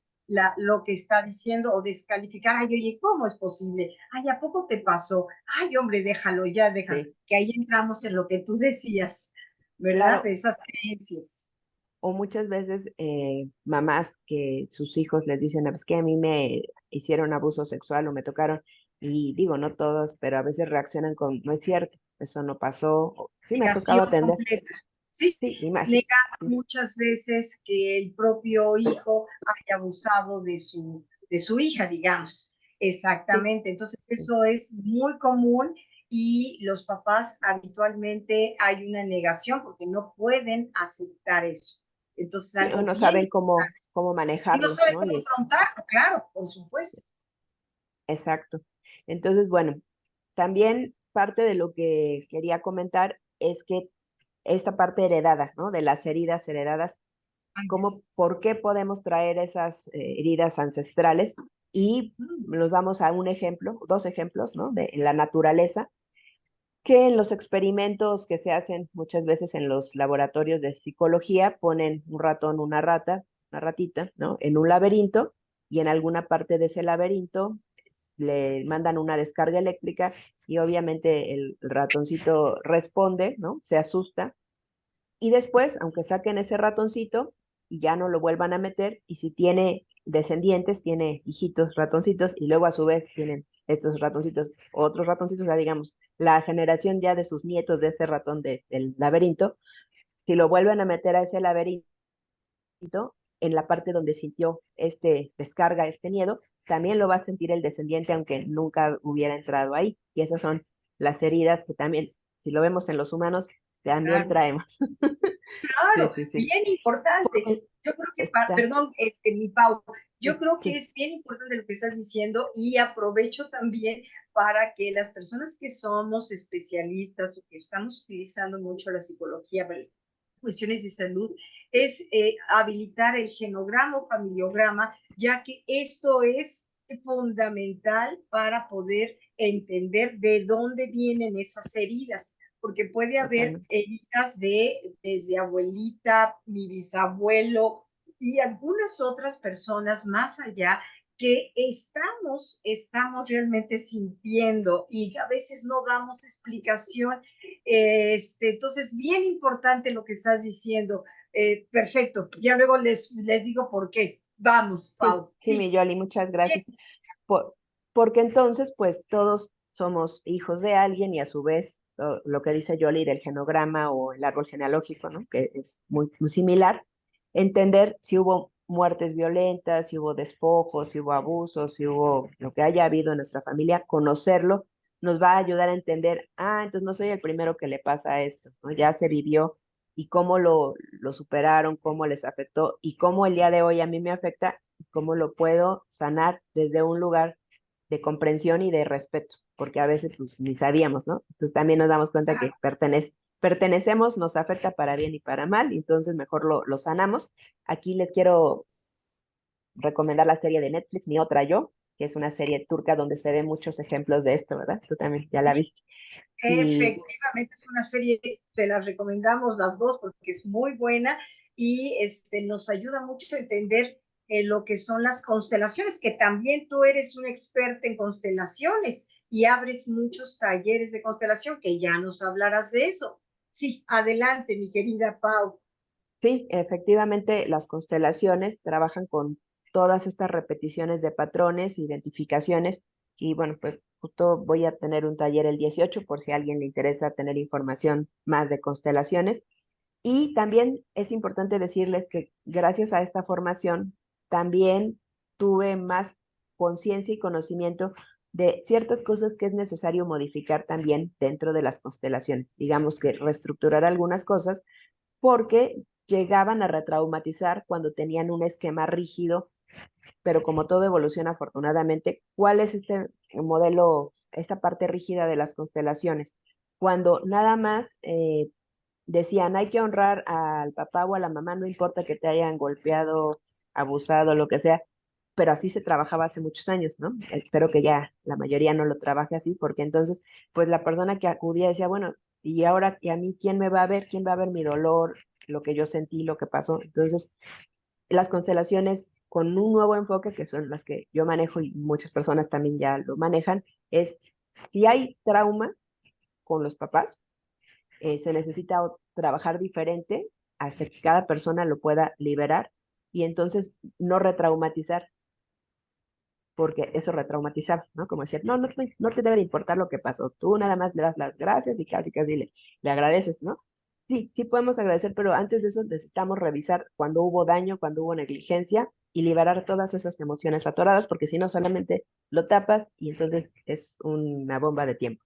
lo que está diciendo o descalificar. Ay, oye, ¿cómo es posible? Ay, ¿a poco te pasó? Ay, hombre, déjalo, ya déjalo. sí, Que ahí entramos en lo que tú decías, ¿verdad? De claro. esas creencias. O muchas veces mamás que sus hijos les dicen, es que a mí me hicieron abuso sexual o me tocaron, y digo, no todos, pero a veces reaccionan con, no es cierto, eso no pasó. Sí, me ha tocado Negación atender, completa. Sí, Sí, negando sí, muchas veces que el propio hijo haya abusado de su hija, digamos. sí, Exactamente. Entonces, sí. eso es muy común y los papás habitualmente hay una negación porque no pueden aceptar eso. Entonces, Sí, o algo no bien saben cómo y no manejarlo, saben ¿no? cómo Y afrontarlo, claro, por supuesto. exacto. Entonces, bueno, también parte de lo que quería comentar es que esta parte heredada, ¿no? De las heridas heredadas, por qué podemos traer esas heridas ancestrales y nos vamos a un ejemplo, dos ejemplos, ¿no? De en la naturaleza, que en los experimentos que se hacen muchas veces en los laboratorios de psicología ponen un ratón, una ratita, ¿no? En un laberinto y en alguna parte de ese laberinto le mandan una descarga eléctrica y obviamente el ratoncito responde, ¿no? Se asusta y después, aunque saquen ese ratoncito y ya no lo vuelvan a meter, y si tiene descendientes, tiene hijitos ratoncitos, y luego a su vez tienen estos ratoncitos, otros ratoncitos, ya digamos, la generación ya de sus nietos de ese ratón del laberinto, si lo vuelven a meter a ese laberinto, en la parte donde sintió descarga, este miedo, también lo va a sentir el descendiente, aunque nunca hubiera entrado ahí. Y esas son las heridas que también, si lo vemos en los humanos, también Claro. traemos. Sí, Claro, sí, sí. bien importante. Porque Yo creo que, está, perdón, mi Pau, yo sí, creo que sí, es bien importante lo que estás diciendo y aprovecho también para que las personas que somos especialistas o que estamos utilizando mucho la psicología para cuestiones de salud, es habilitar el genograma o familiograma, ya que esto es fundamental para poder entender de dónde vienen esas heridas porque puede haber totalmente. heridas desde abuelita, mi bisabuelo y algunas otras personas más allá que estamos realmente sintiendo y a veces no damos explicación. Entonces, bien importante lo que estás diciendo. Perfecto, ya luego les digo por qué. Vamos, Sí, Pau. sí, Sí, mi Yoli, muchas bien, gracias. Por, porque entonces, pues todos somos hijos de alguien y a su vez, lo que dice Yoli del genograma o el árbol genealógico, ¿no? Que es muy similar, entender si hubo muertes violentas, si hubo despojos, si hubo abusos, si hubo lo que haya habido en nuestra familia, conocerlo nos va a ayudar a entender, entonces no soy el primero que le pasa esto, ¿no? Ya se vivió y cómo lo superaron, cómo les afectó y cómo el día de hoy a mí me afecta cómo lo puedo sanar desde un lugar de comprensión y de respeto, porque a veces pues ni sabíamos, ¿no? Entonces también nos damos cuenta que pertenecemos, nos afecta para bien y para mal, entonces mejor lo sanamos. Aquí les quiero recomendar la serie de Netflix, Mi Otra Yo, que es una serie turca donde se ven muchos ejemplos de esto, ¿verdad? Tú también ya la viste. Y efectivamente, es una serie, se las recomendamos las dos porque es muy buena y nos ayuda mucho a entender lo que son las constelaciones, que también tú eres un experta en constelaciones y abres muchos talleres de constelación, que ya nos hablarás de eso. Sí, adelante, mi querida Pau. sí, efectivamente, las constelaciones trabajan con todas estas repeticiones de patrones, identificaciones, y bueno, pues justo voy a tener un taller el 18 por si a alguien le interesa tener información más de constelaciones. Y también es importante decirles que gracias a esta formación también tuve más conciencia y conocimiento de ciertas cosas que es necesario modificar también dentro de las constelaciones. Digamos que reestructurar algunas cosas porque llegaban a retraumatizar cuando tenían un esquema rígido, pero como todo evoluciona afortunadamente, ¿cuál es este modelo, esta parte rígida de las constelaciones? Cuando nada más decían, hay que honrar al papá o a la mamá, no importa que te hayan golpeado, abusado, lo que sea, pero así se trabajaba hace muchos años, ¿no? Espero que ya la mayoría no lo trabaje así, porque entonces, pues la persona que acudía decía, bueno, y ahora, ¿y a mí quién me va a ver? ¿Quién va a ver mi dolor, lo que yo sentí, lo que pasó? Entonces, las constelaciones con un nuevo enfoque, que son las que yo manejo y muchas personas también ya lo manejan, es si hay trauma con los papás, se necesita trabajar diferente hasta que cada persona lo pueda liberar y entonces no retraumatizar, porque eso retraumatizaba, ¿no? Como decir, no te debe de importar lo que pasó, tú nada más le das las gracias y casi casi le agradeces, ¿no? Sí, sí podemos agradecer, pero antes de eso necesitamos revisar cuando hubo daño, cuando hubo negligencia y liberar todas esas emociones atoradas, porque si no solamente lo tapas y entonces es una bomba de tiempo.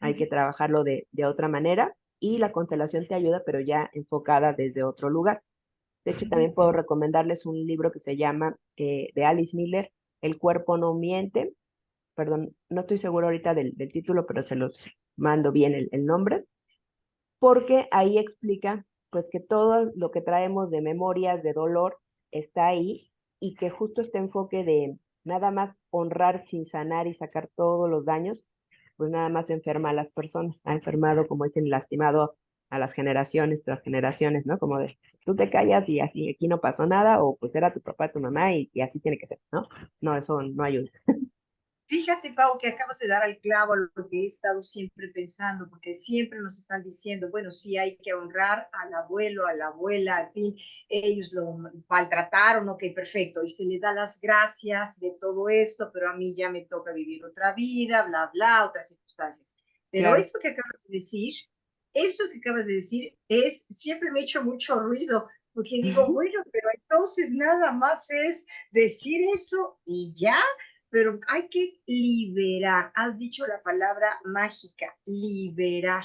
Hay que trabajarlo de otra manera y la constelación te ayuda, pero ya enfocada desde otro lugar. De hecho, también puedo recomendarles un libro que se llama, de Alice Miller, El cuerpo no miente. Perdón, no estoy seguro ahorita del título, pero se los mando bien el nombre, porque ahí explica pues que todo lo que traemos de memorias, de dolor, está ahí y que justo este enfoque de nada más honrar sin sanar y sacar todos los daños, pues nada más enferma a las personas, ha enfermado, como dicen, lastimado a las generaciones tras generaciones, ¿no? Como de, tú te callas y así, aquí no pasó nada, o pues era tu papá, tu mamá, y así tiene que ser, ¿no? No, eso no ayuda. Fíjate, Pau, que acabas de dar al clavo a lo que he estado siempre pensando, porque siempre nos están diciendo, bueno, sí hay que honrar al abuelo, a la abuela, al fin, ellos lo maltrataron, ok, perfecto, y se le da las gracias de todo esto, pero a mí ya me toca vivir otra vida, bla, bla, otras circunstancias. Pero Claro. eso que acabas de decir es, siempre me ha hecho mucho ruido, porque digo, bueno, pero entonces nada más es decir eso y ya, pero hay que liberar. Has dicho la palabra mágica, liberar.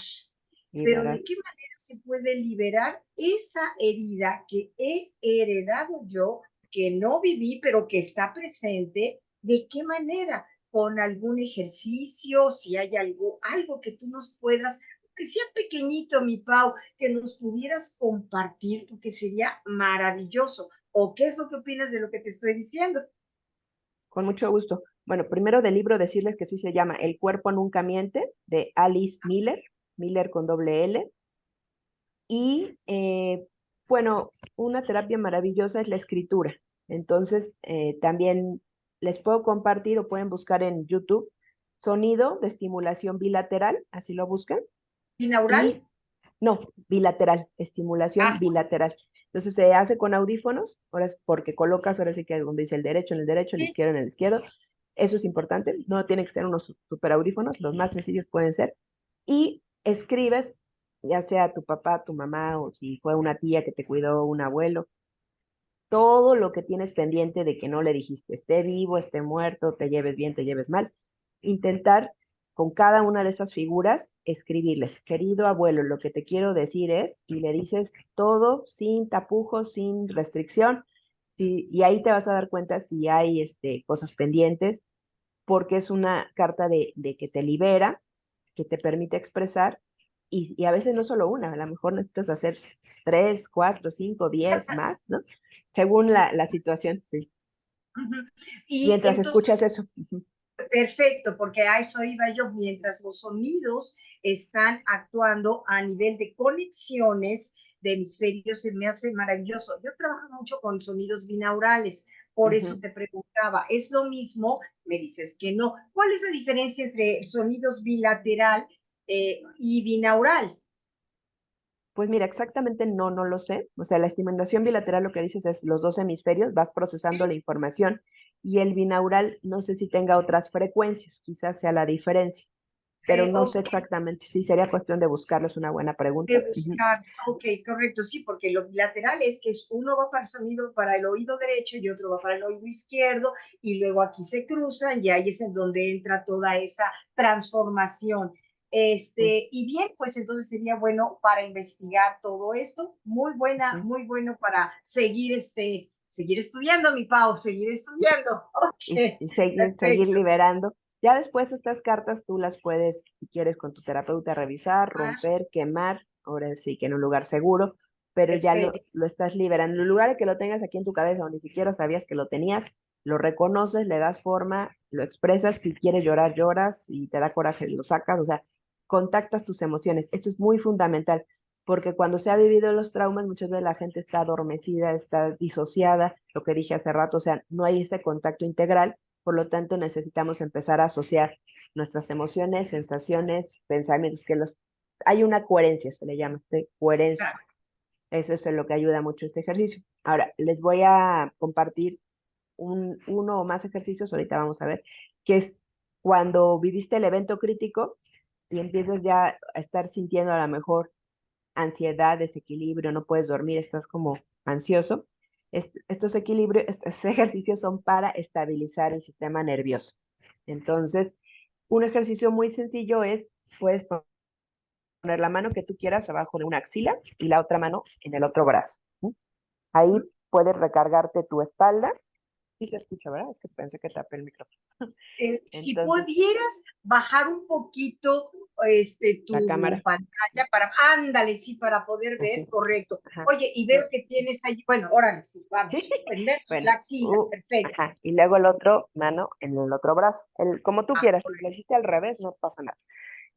Pero Liberar. ¿de qué manera se puede liberar esa herida que he heredado yo, que no viví, pero que está presente? ¿De qué manera? Con algún ejercicio, si hay algo que tú nos puedas, que sea pequeñito, mi Pau, que nos pudieras compartir, porque sería maravilloso. ¿O qué es lo que opinas de lo que te estoy diciendo? Con mucho gusto. Bueno, primero del libro decirles que sí se llama El cuerpo nunca miente, de Alice Miller, Miller con doble L. Y bueno, una terapia maravillosa es la escritura. Entonces, también les puedo compartir o pueden buscar en YouTube sonido de estimulación bilateral, así lo buscan. ¿Binaural? Y no, bilateral, estimulación Ah, bilateral. Entonces se hace con audífonos, ahora es porque colocas, ahora sí que donde dice el derecho en el derecho, el sí. izquierdo en el izquierdo. Eso es importante, no tiene que ser unos super audífonos, los más sencillos pueden ser. Y escribes, ya sea tu papá, tu mamá, o si fue una tía que te cuidó, un abuelo, todo lo que tienes pendiente de que no le dijiste, esté vivo, esté muerto, te lleves bien, te lleves mal, intentar con cada una de esas figuras escribirles, querido abuelo, lo que te quiero decir es, y le dices todo sin tapujos, sin restricción, y ahí te vas a dar cuenta si hay cosas pendientes, porque es una carta de que te libera, que te permite expresar, y a veces no solo una, a lo mejor necesitas hacer 3, 4, 5, 10 más, ¿no? Según la situación, sí. Ujú. Y Mientras escuchas entonces, eso. Ujú, perfecto, porque a eso iba yo, mientras los sonidos están actuando a nivel de conexiones de hemisferios, se me hace maravilloso. Yo trabajo mucho con sonidos binaurales, por eso ujú. te preguntaba, ¿es lo mismo? Me dices que no. ¿Cuál es la diferencia entre sonidos bilateral y binaural? Pues mira, exactamente no lo sé. O sea, la estimulación bilateral lo que dices es los dos hemisferios, vas procesando la información y el binaural no sé si tenga otras frecuencias, quizás sea la diferencia, pero no sé Ok, exactamente. Sí, sería cuestión de buscarlo, es una buena de pregunta. Ujú, buscar, ok, correcto, sí, porque lo bilateral es que uno va para el sonido para el oído derecho y otro va para el oído izquierdo y luego aquí se cruzan y ahí es en donde entra toda esa transformación. ujú, Y bien, pues entonces sería bueno para investigar todo esto, ujú. muy bueno para seguir, seguir estudiando, mi Pau, seguir estudiando. Ok, Y seguir perfecto. liberando. Ya después estas cartas tú las puedes, si quieres, con tu terapeuta revisar, Ah, romper, quemar, ahora sí que en un lugar seguro, pero ya perfecto. lo estás liberando. En el lugar de que lo tengas aquí en tu cabeza o ni siquiera sabías que lo tenías, lo reconoces, le das forma, lo expresas, si quieres llorar, lloras, y te da coraje, lo sacas, o sea, contactas tus emociones. Esto es muy fundamental, porque cuando se ha vivido los traumas, muchas veces la gente está adormecida, está disociada, lo que dije hace rato, o sea, no hay ese contacto integral, por lo tanto necesitamos empezar a asociar nuestras emociones, sensaciones, pensamientos, hay una coherencia, se le llama, coherencia. Claro. Eso es en lo que ayuda mucho este ejercicio. Ahora, les voy a compartir uno o más ejercicios, ahorita vamos a ver, que es cuando viviste el evento crítico y empiezas ya a estar sintiendo a lo mejor ansiedad, desequilibrio, no puedes dormir, estás como ansioso, estos equilibrios, estos ejercicios son para estabilizar el sistema nervioso. Entonces, un ejercicio muy sencillo es, puedes poner la mano que tú quieras abajo de una axila y la otra mano en el otro brazo. ¿Sí? Ahí puedes recargarte tu espalda. Sí se escucha, ¿verdad? Es que pensé que tapé el micrófono. Si Entonces, pudieras bajar un poquito la tu cámara, pantalla para, ándale, sí, para poder ver, así. correcto. Ajá. Oye, y veo que tienes ahí, bueno, órale, sí, vamos. Primero Bueno, la axila, perfecto. ajá. Y luego el otro mano en el otro brazo. Como tú quieras, si lo Correcto. hiciste al revés, no pasa nada.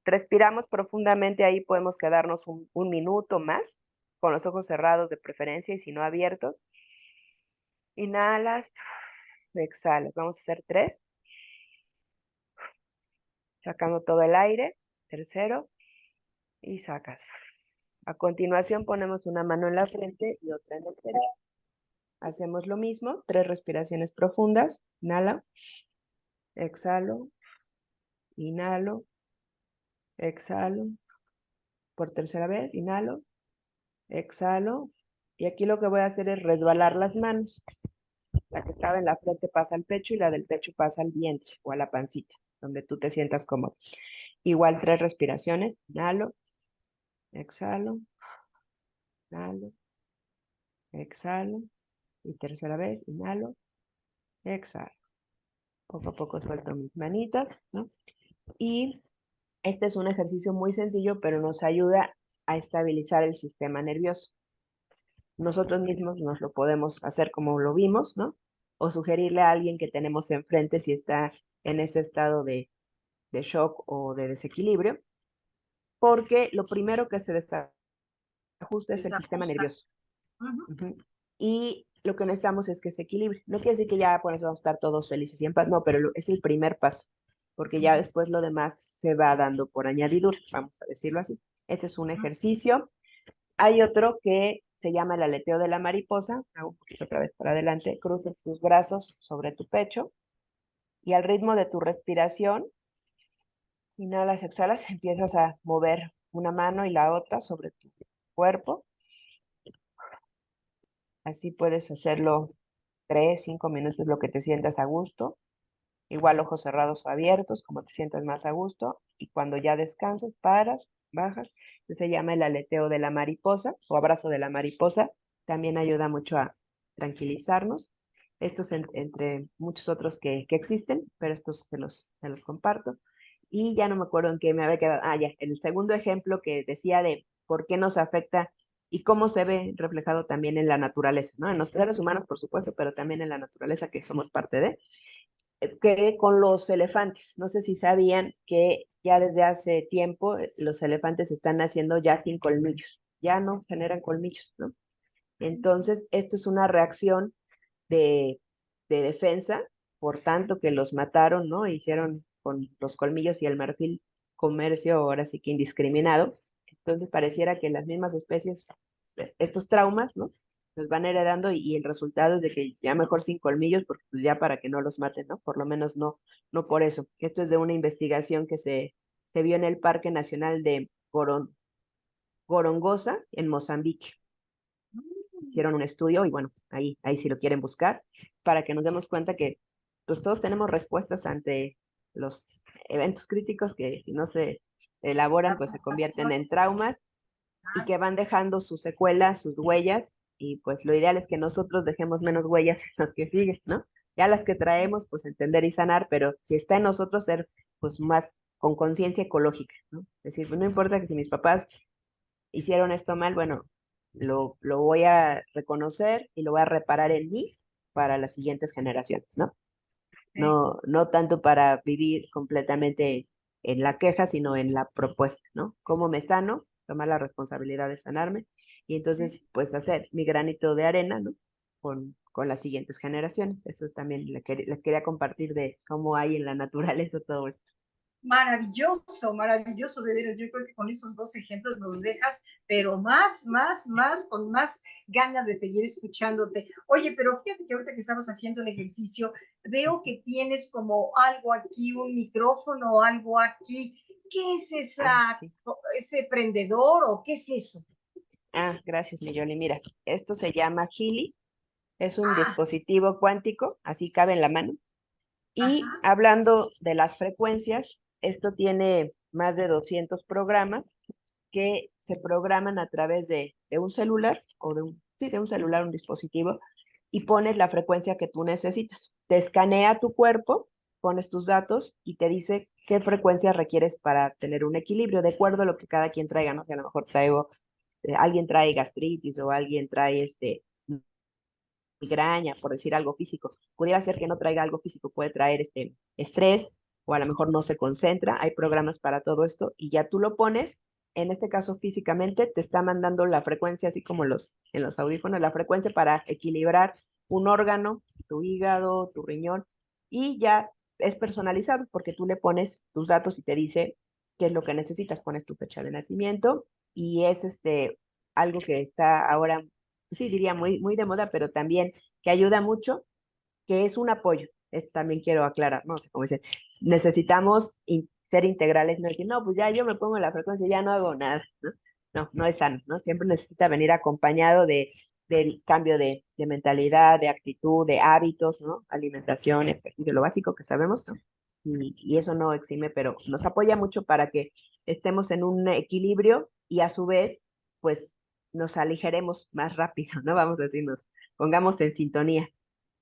Respiramos profundamente, ahí podemos quedarnos un minuto más, con los ojos cerrados de preferencia y si no abiertos. Inhalas, exhalas. Vamos a hacer 3. Sacando todo el aire. Tercero. Y sacas. A continuación ponemos una mano en la frente y otra en el pecho. Hacemos lo mismo, 3 respiraciones profundas. Inhala, exhalo, inhalo, exhalo. Por tercera vez, inhalo, exhalo. Y aquí lo que voy a hacer es resbalar las manos. La que estaba en la frente pasa al pecho y la del pecho pasa al vientre o a la pancita, donde tú te sientas cómodo. Igual 3 respiraciones. Inhalo, exhalo, inhalo, exhalo. Y tercera vez, inhalo, exhalo. Poco a poco suelto mis manitas, ¿no? Y este es un ejercicio muy sencillo, pero nos ayuda a estabilizar el sistema nervioso. Nosotros mismos nos lo podemos hacer como lo vimos, ¿no? O sugerirle a alguien que tenemos enfrente si está en ese estado de shock o de desequilibrio, porque lo primero que se desajusta es el sistema Desajusta. nervioso. Uh-huh. Y lo que necesitamos es que se equilibre. No quiere decir que ya por eso vamos a estar todos felices y en paz, no, pero es el primer paso, porque ya después lo demás se va dando por añadidura, vamos a decirlo así. Este es un ejercicio. Hay otro que se llama el aleteo de la mariposa. Hago un poquito otra vez para adelante. Cruces tus brazos sobre tu pecho y al ritmo de tu respiración, inhalas, exhalas, empiezas a mover una mano y la otra sobre tu cuerpo. Así puedes hacerlo 3, 5 minutos, lo que te sientas a gusto. Igual ojos cerrados o abiertos, como te sientas más a gusto. Y cuando ya descansas, paras, bajas. Se llama el aleteo de la mariposa o abrazo de la mariposa. También ayuda mucho a tranquilizarnos. Estos entre muchos otros que existen, pero estos te los comparto. Y ya no me acuerdo en qué me había quedado. Ya, el segundo ejemplo que decía de por qué nos afecta y cómo se ve reflejado también en la naturaleza, ¿no? En los seres humanos, por supuesto, pero también en la naturaleza que somos parte de, que con los elefantes. No sé si sabían que ya desde hace tiempo los elefantes están naciendo ya sin colmillos, ya no generan colmillos, ¿no? Entonces, esto es una reacción de, de defensa, por tanto que los mataron, ¿no? Hicieron con los colmillos y el marfil comercio ahora sí que indiscriminado. Entonces pareciera que las mismas especies, estos traumas, ¿no? Los van heredando y el resultado es de que ya mejor sin colmillos, porque pues ya para que no los maten, ¿no? Por lo menos no por eso. Esto es de una investigación que se vio en el Parque Nacional de Gorongosa, en Mozambique. Hicieron un estudio y bueno, ahí si lo quieren buscar, para que nos demos cuenta que pues todos tenemos respuestas ante los eventos críticos que si no se elaboran pues se convierten en traumas y que van dejando sus secuelas, sus huellas y pues lo ideal es que nosotros dejemos menos huellas en las que siguen, ¿no? Ya las que traemos pues entender y sanar, pero si está en nosotros ser pues más con conciencia ecológica, ¿no? Es decir, pues no importa que si mis papás hicieron esto mal, bueno, lo voy a reconocer y lo voy a reparar en mí para las siguientes generaciones, ¿no? No tanto para vivir completamente en la queja, sino en la propuesta, ¿no? ¿Cómo me sano? Tomar la responsabilidad de sanarme y entonces, pues, hacer mi granito de arena, ¿no? Con las siguientes generaciones. Eso también les quería compartir de cómo hay en la naturaleza todo esto. Maravilloso, maravilloso, de veras. Yo creo que con esos dos ejemplos nos dejas, pero más, con más ganas de seguir escuchándote. Oye, pero fíjate que ahorita que estabas haciendo el ejercicio, veo que tienes como algo aquí, un micrófono o algo aquí. ¿Qué es ese prendedor o qué es eso? Ah, gracias, Miyoli. Mira, esto se llama Healy, es un Ah, dispositivo cuántico, así cabe en la mano. Y ajá, hablando de las frecuencias, esto tiene más de 200 programas que se programan a través de un celular o sí, de un celular, un dispositivo, y pones la frecuencia que tú necesitas. Te escanea tu cuerpo, pones tus datos y te dice qué frecuencia requieres para tener un equilibrio, de acuerdo a lo que cada quien traiga, ¿no? Si a lo mejor alguien trae gastritis o alguien trae migraña, por decir algo físico. Pudiera ser que no traiga algo físico, puede traer estrés o a lo mejor no se concentra. Hay programas para todo esto y ya tú lo pones. En este caso, físicamente te está mandando la frecuencia, así como en los audífonos, la frecuencia para equilibrar un órgano, tu hígado, tu riñón, y ya es personalizado porque tú le pones tus datos y te dice qué es lo que necesitas, pones tu fecha de nacimiento y es algo que está ahora sí diría muy de moda, pero también que ayuda mucho, que es un apoyo. Esto también quiero aclarar, no sé cómo dicen, necesitamos ser integrales, no decir, no, pues ya yo me pongo en la frecuencia y ya no hago nada, ¿no? No, no es sano, ¿no? Siempre necesita venir acompañado del cambio de mentalidad, de actitud, de hábitos, ¿no? Alimentación, ejercicio, lo básico que sabemos, ¿no? Y eso no exime, pero nos apoya mucho para que estemos en un equilibrio y a su vez, pues nos aligeremos más rápido, ¿no? Vamos a decir, nos pongamos en sintonía.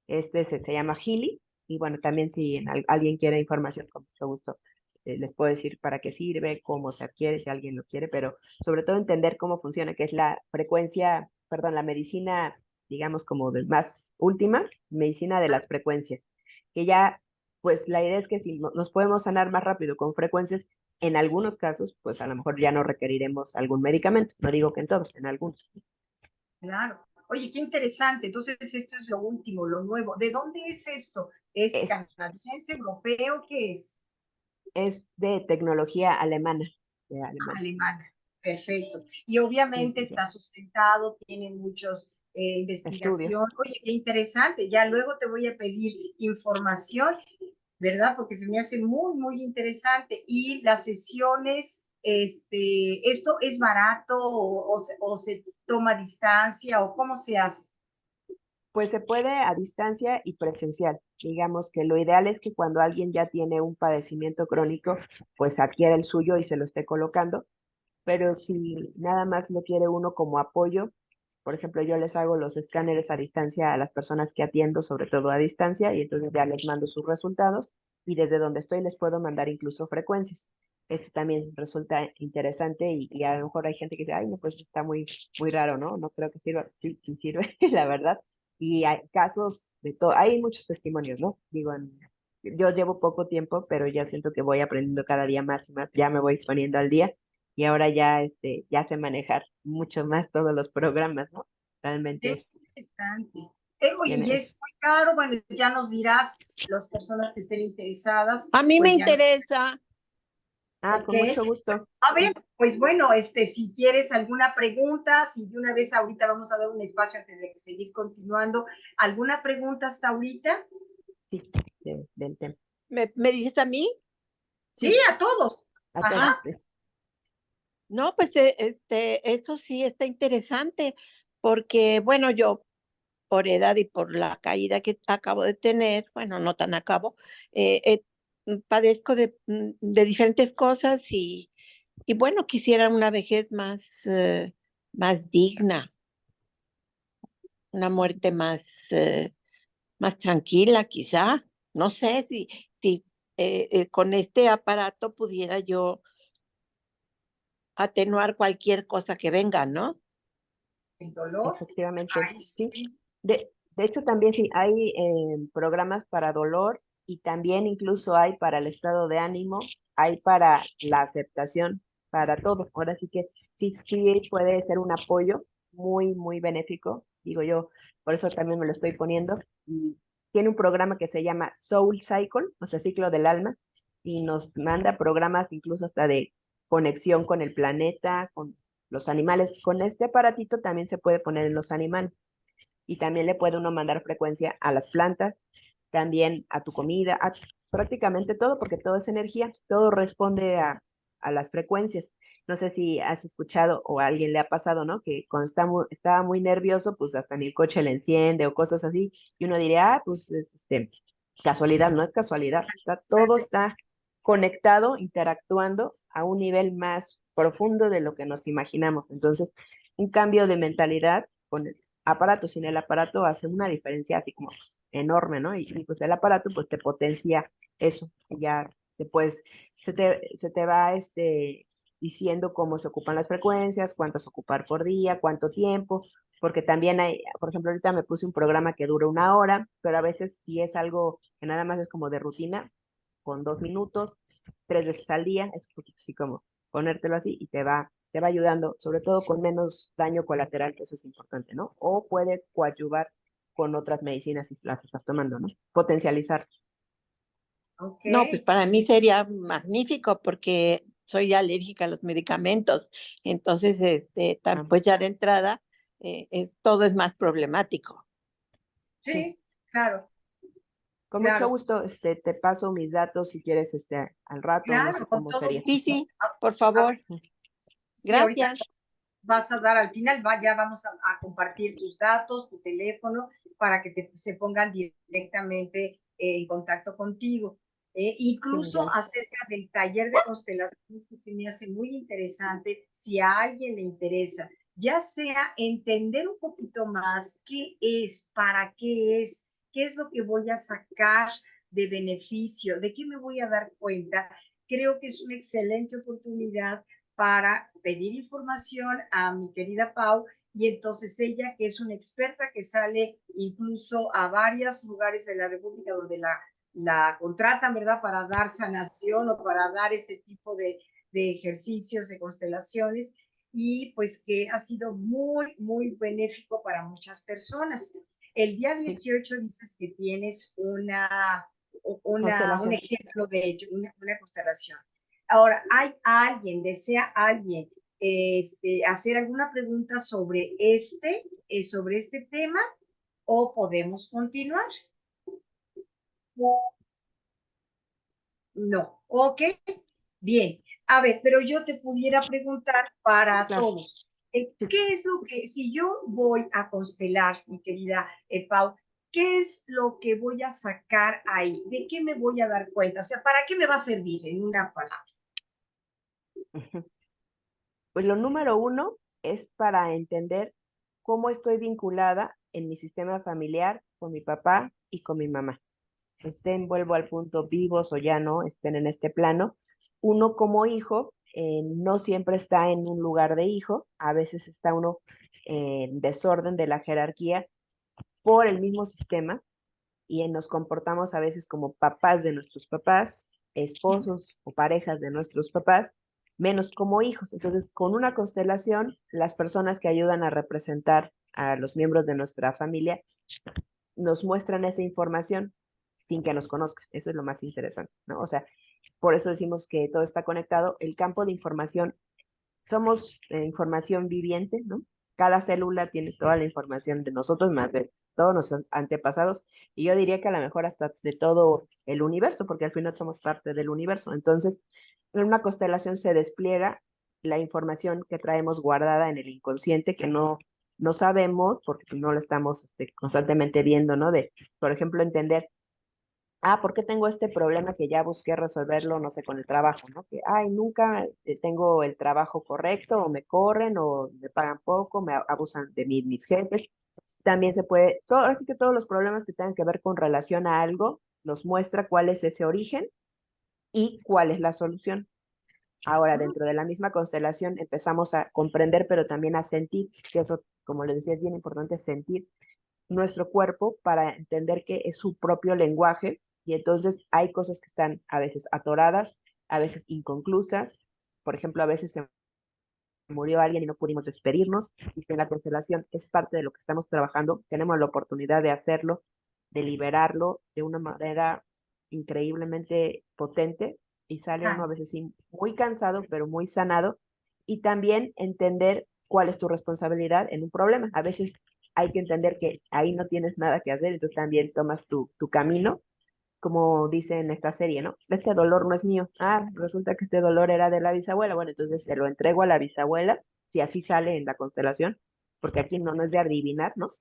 Se llama Healy y bueno, también si alguien quiere información, con mucho gusto les puedo decir para qué sirve, cómo se adquiere, si alguien lo quiere, pero sobre todo entender cómo funciona, que es la frecuencia, perdón, la medicina, digamos como de más última, medicina de las frecuencias, que ya, pues la idea es que si nos podemos sanar más rápido con frecuencias, en algunos casos, pues a lo mejor ya no requeriremos algún medicamento, no digo que en todos, en algunos. claro. Oye, qué interesante. Entonces, esto es lo último, lo nuevo. ¿De dónde es esto? ¿Es Es, canadiense, europeo? ¿Qué es? es de tecnología alemana, de Alemania. Alemana. Perfecto. Y Sí, obviamente sí, sí. está sustentado, tienen muchos investigación. Estudios. Oye, qué interesante. Ya luego te voy a pedir información, ¿verdad? Porque se me hace muy interesante. Y las sesiones, ¿esto es barato o se toma distancia o cómo se hace? Pues se puede a distancia y presencial. Digamos que lo ideal es que cuando alguien ya tiene un padecimiento crónico, pues adquiera el suyo y se lo esté colocando. Pero si nada más lo quiere uno como apoyo, por ejemplo, yo les hago los escáneres a distancia a las personas que atiendo, sobre todo a distancia, y entonces ya les mando sus resultados y desde donde estoy les puedo mandar incluso frecuencias. Esto también resulta interesante y a lo mejor hay gente que dice, ay, no, pues está muy raro, ¿no? No creo que sirva. Sí, sí sirve, la verdad. Y hay casos de todo, hay muchos testimonios, ¿no? Digo, yo llevo poco tiempo, pero ya siento que voy aprendiendo cada día más y más, ya me voy poniendo al día y ahora ya, ya sé manejar mucho más todos los programas, ¿no? Qué Realmente interesante. Oye, y tiene, es muy caro, bueno, ya nos dirás las personas que estén interesadas, A mí me pues ya nos, interesa. ok. con mucho gusto. A ver, pues bueno, si quieres alguna pregunta, si de una vez ahorita vamos a dar un espacio antes de seguir continuando, ¿alguna pregunta hasta ahorita? Sí, del tema. ¿Me dices a mí? Sí, Sí, a todos. a Ajá, todos, sí. No, pues eso sí está interesante, porque bueno, yo por edad y por la caída que acabo de tener, bueno, no tan acabo, padezco de diferentes cosas y bueno, quisiera una vejez más digna, una muerte más tranquila, quizá. No sé si con este aparato pudiera yo atenuar cualquier cosa que venga, ¿no? el dolor. Efectivamente, Ay, sí. sí. De hecho, también sí, hay programas para dolor y también incluso hay para el estado de ánimo, hay para la aceptación, para todo. Ahora sí que sí puede ser un apoyo muy benéfico, digo yo, por eso también me lo estoy poniendo. Y tiene un programa que se llama Soul Cycle, o sea, ciclo del alma, y nos manda programas incluso hasta de conexión con el planeta, con los animales. Con este aparatito también se puede poner en los animales y también le puede uno mandar frecuencia a las plantas, también a tu comida, a prácticamente todo, porque todo es energía, todo responde a las frecuencias. No sé si has escuchado o a alguien le ha pasado, ¿no? Que cuando estaba muy nervioso, pues hasta ni el coche le enciende o cosas así, y uno diría, ah, pues es casualidad, no es casualidad, todo está conectado, interactuando a un nivel más profundo de lo que nos imaginamos. Entonces, un cambio de mentalidad con el aparato, sin el aparato hace una diferencia así como enorme, ¿no? Y pues el aparato pues te potencia eso, ya te puedes, se te va diciendo cómo se ocupan las frecuencias, cuántas ocupar por día, cuánto tiempo, porque también hay, por ejemplo, ahorita me puse un programa que dura 1 hora, pero a veces si es algo que nada más es como de rutina, con 2 minutos, 3 veces al día, es así como ponértelo así y te va ayudando, sobre todo con menos daño colateral, que eso es importante, ¿no? O puede coadyuvar con otras medicinas si las estás tomando, ¿no? Potencializar. Ok, No, pues para mí sería magnífico porque soy alérgica a los medicamentos. Entonces, Ah, pues ya de entrada, todo es más problemático. sí, sí, claro, con mucho claro, gusto, te paso mis datos si quieres, al rato, no sé claro, con cómo todo sería. Sí, gusto. sí, por favor. Sí, ahorita Gracias. vas a dar al final, ya vamos a compartir tus datos, tu teléfono, para que se pongan directamente en contacto contigo. Sí, Incluso Miguel. acerca del taller de constelaciones que se me hace muy interesante, si a alguien le interesa, ya sea entender un poquito más qué es, para qué es lo que voy a sacar de beneficio, de qué me voy a dar cuenta, creo que es una excelente oportunidad para pedir información a mi querida Pau y entonces ella, que es una experta que sale incluso a varios lugares de la República donde la contratan, ¿verdad? Para dar sanación o para dar este tipo de ejercicios de constelaciones y pues que ha sido muy, muy benéfico para muchas personas. El día Sí, 18 dices que tienes un constelación. ejemplo de ello, una constelación. Ahora, ¿hay alguien, desea alguien hacer alguna pregunta sobre este tema o podemos continuar? No, ok, bien. A ver, pero yo te pudiera preguntar para Claro. todos, ¿qué es lo que, si yo voy a constelar, mi querida Pau, qué es lo que voy a sacar ahí? ¿De qué me voy a dar cuenta? O sea, ¿para qué me va a servir en una palabra? Pues lo número uno es para entender cómo estoy vinculada en mi sistema familiar con mi papá y con mi mamá. Vuelvo al punto, vivos o ya no, estén en este plano. Uno como hijo no siempre está en un lugar de hijo, a veces está uno en desorden de la jerarquía por el mismo sistema y nos comportamos a veces como papás de nuestros papás, esposos o parejas de nuestros papás, menos como hijos. Entonces, con una constelación, las personas que ayudan a representar a los miembros de nuestra familia nos muestran esa información sin que nos conozcan. Eso es lo más interesante, ¿no? O sea, por eso decimos que todo está conectado. El campo de información, somos información viviente, ¿no? Cada célula tiene toda la información de nosotros, más de todos nuestros antepasados, y yo diría que a lo mejor hasta de todo el universo, porque al final somos parte del universo. Entonces, en una constelación se despliega la información que traemos guardada en el inconsciente, que no sabemos, porque no la estamos constantemente viendo, ¿no? De, por ejemplo, entender ¿por qué tengo este problema que ya busqué resolverlo, no sé, con el trabajo, ¿no? Que, ay, nunca tengo el trabajo correcto, o me corren, o me pagan poco, me abusan de mí mis jefes. También se puede, así que todos los problemas que tengan que ver con relación a algo, nos muestra cuál es ese origen y cuál es la solución. Ahora, Mm, dentro de la misma constelación, empezamos a comprender, pero también a sentir, que eso, como les decía, es bien importante sentir nuestro cuerpo para entender que es su propio lenguaje y entonces hay cosas que están a veces atoradas, a veces inconclusas. Por ejemplo, a veces se murió alguien y no pudimos despedirnos y si en la constelación es parte de lo que estamos trabajando, tenemos la oportunidad de hacerlo, de liberarlo de una manera increíblemente potente y sale uno a veces sí, muy cansado, pero muy sanado y también entender cuál es tu responsabilidad en un problema. A veces hay que entender que ahí no tienes nada que hacer, entonces también tomas tu camino como dice en esta serie, ¿no? Este dolor no es mío. Ah, resulta que este dolor era de la bisabuela. Bueno, entonces se lo entrego a la bisabuela, si así sale en la constelación, porque aquí no es de adivinar, ¿no?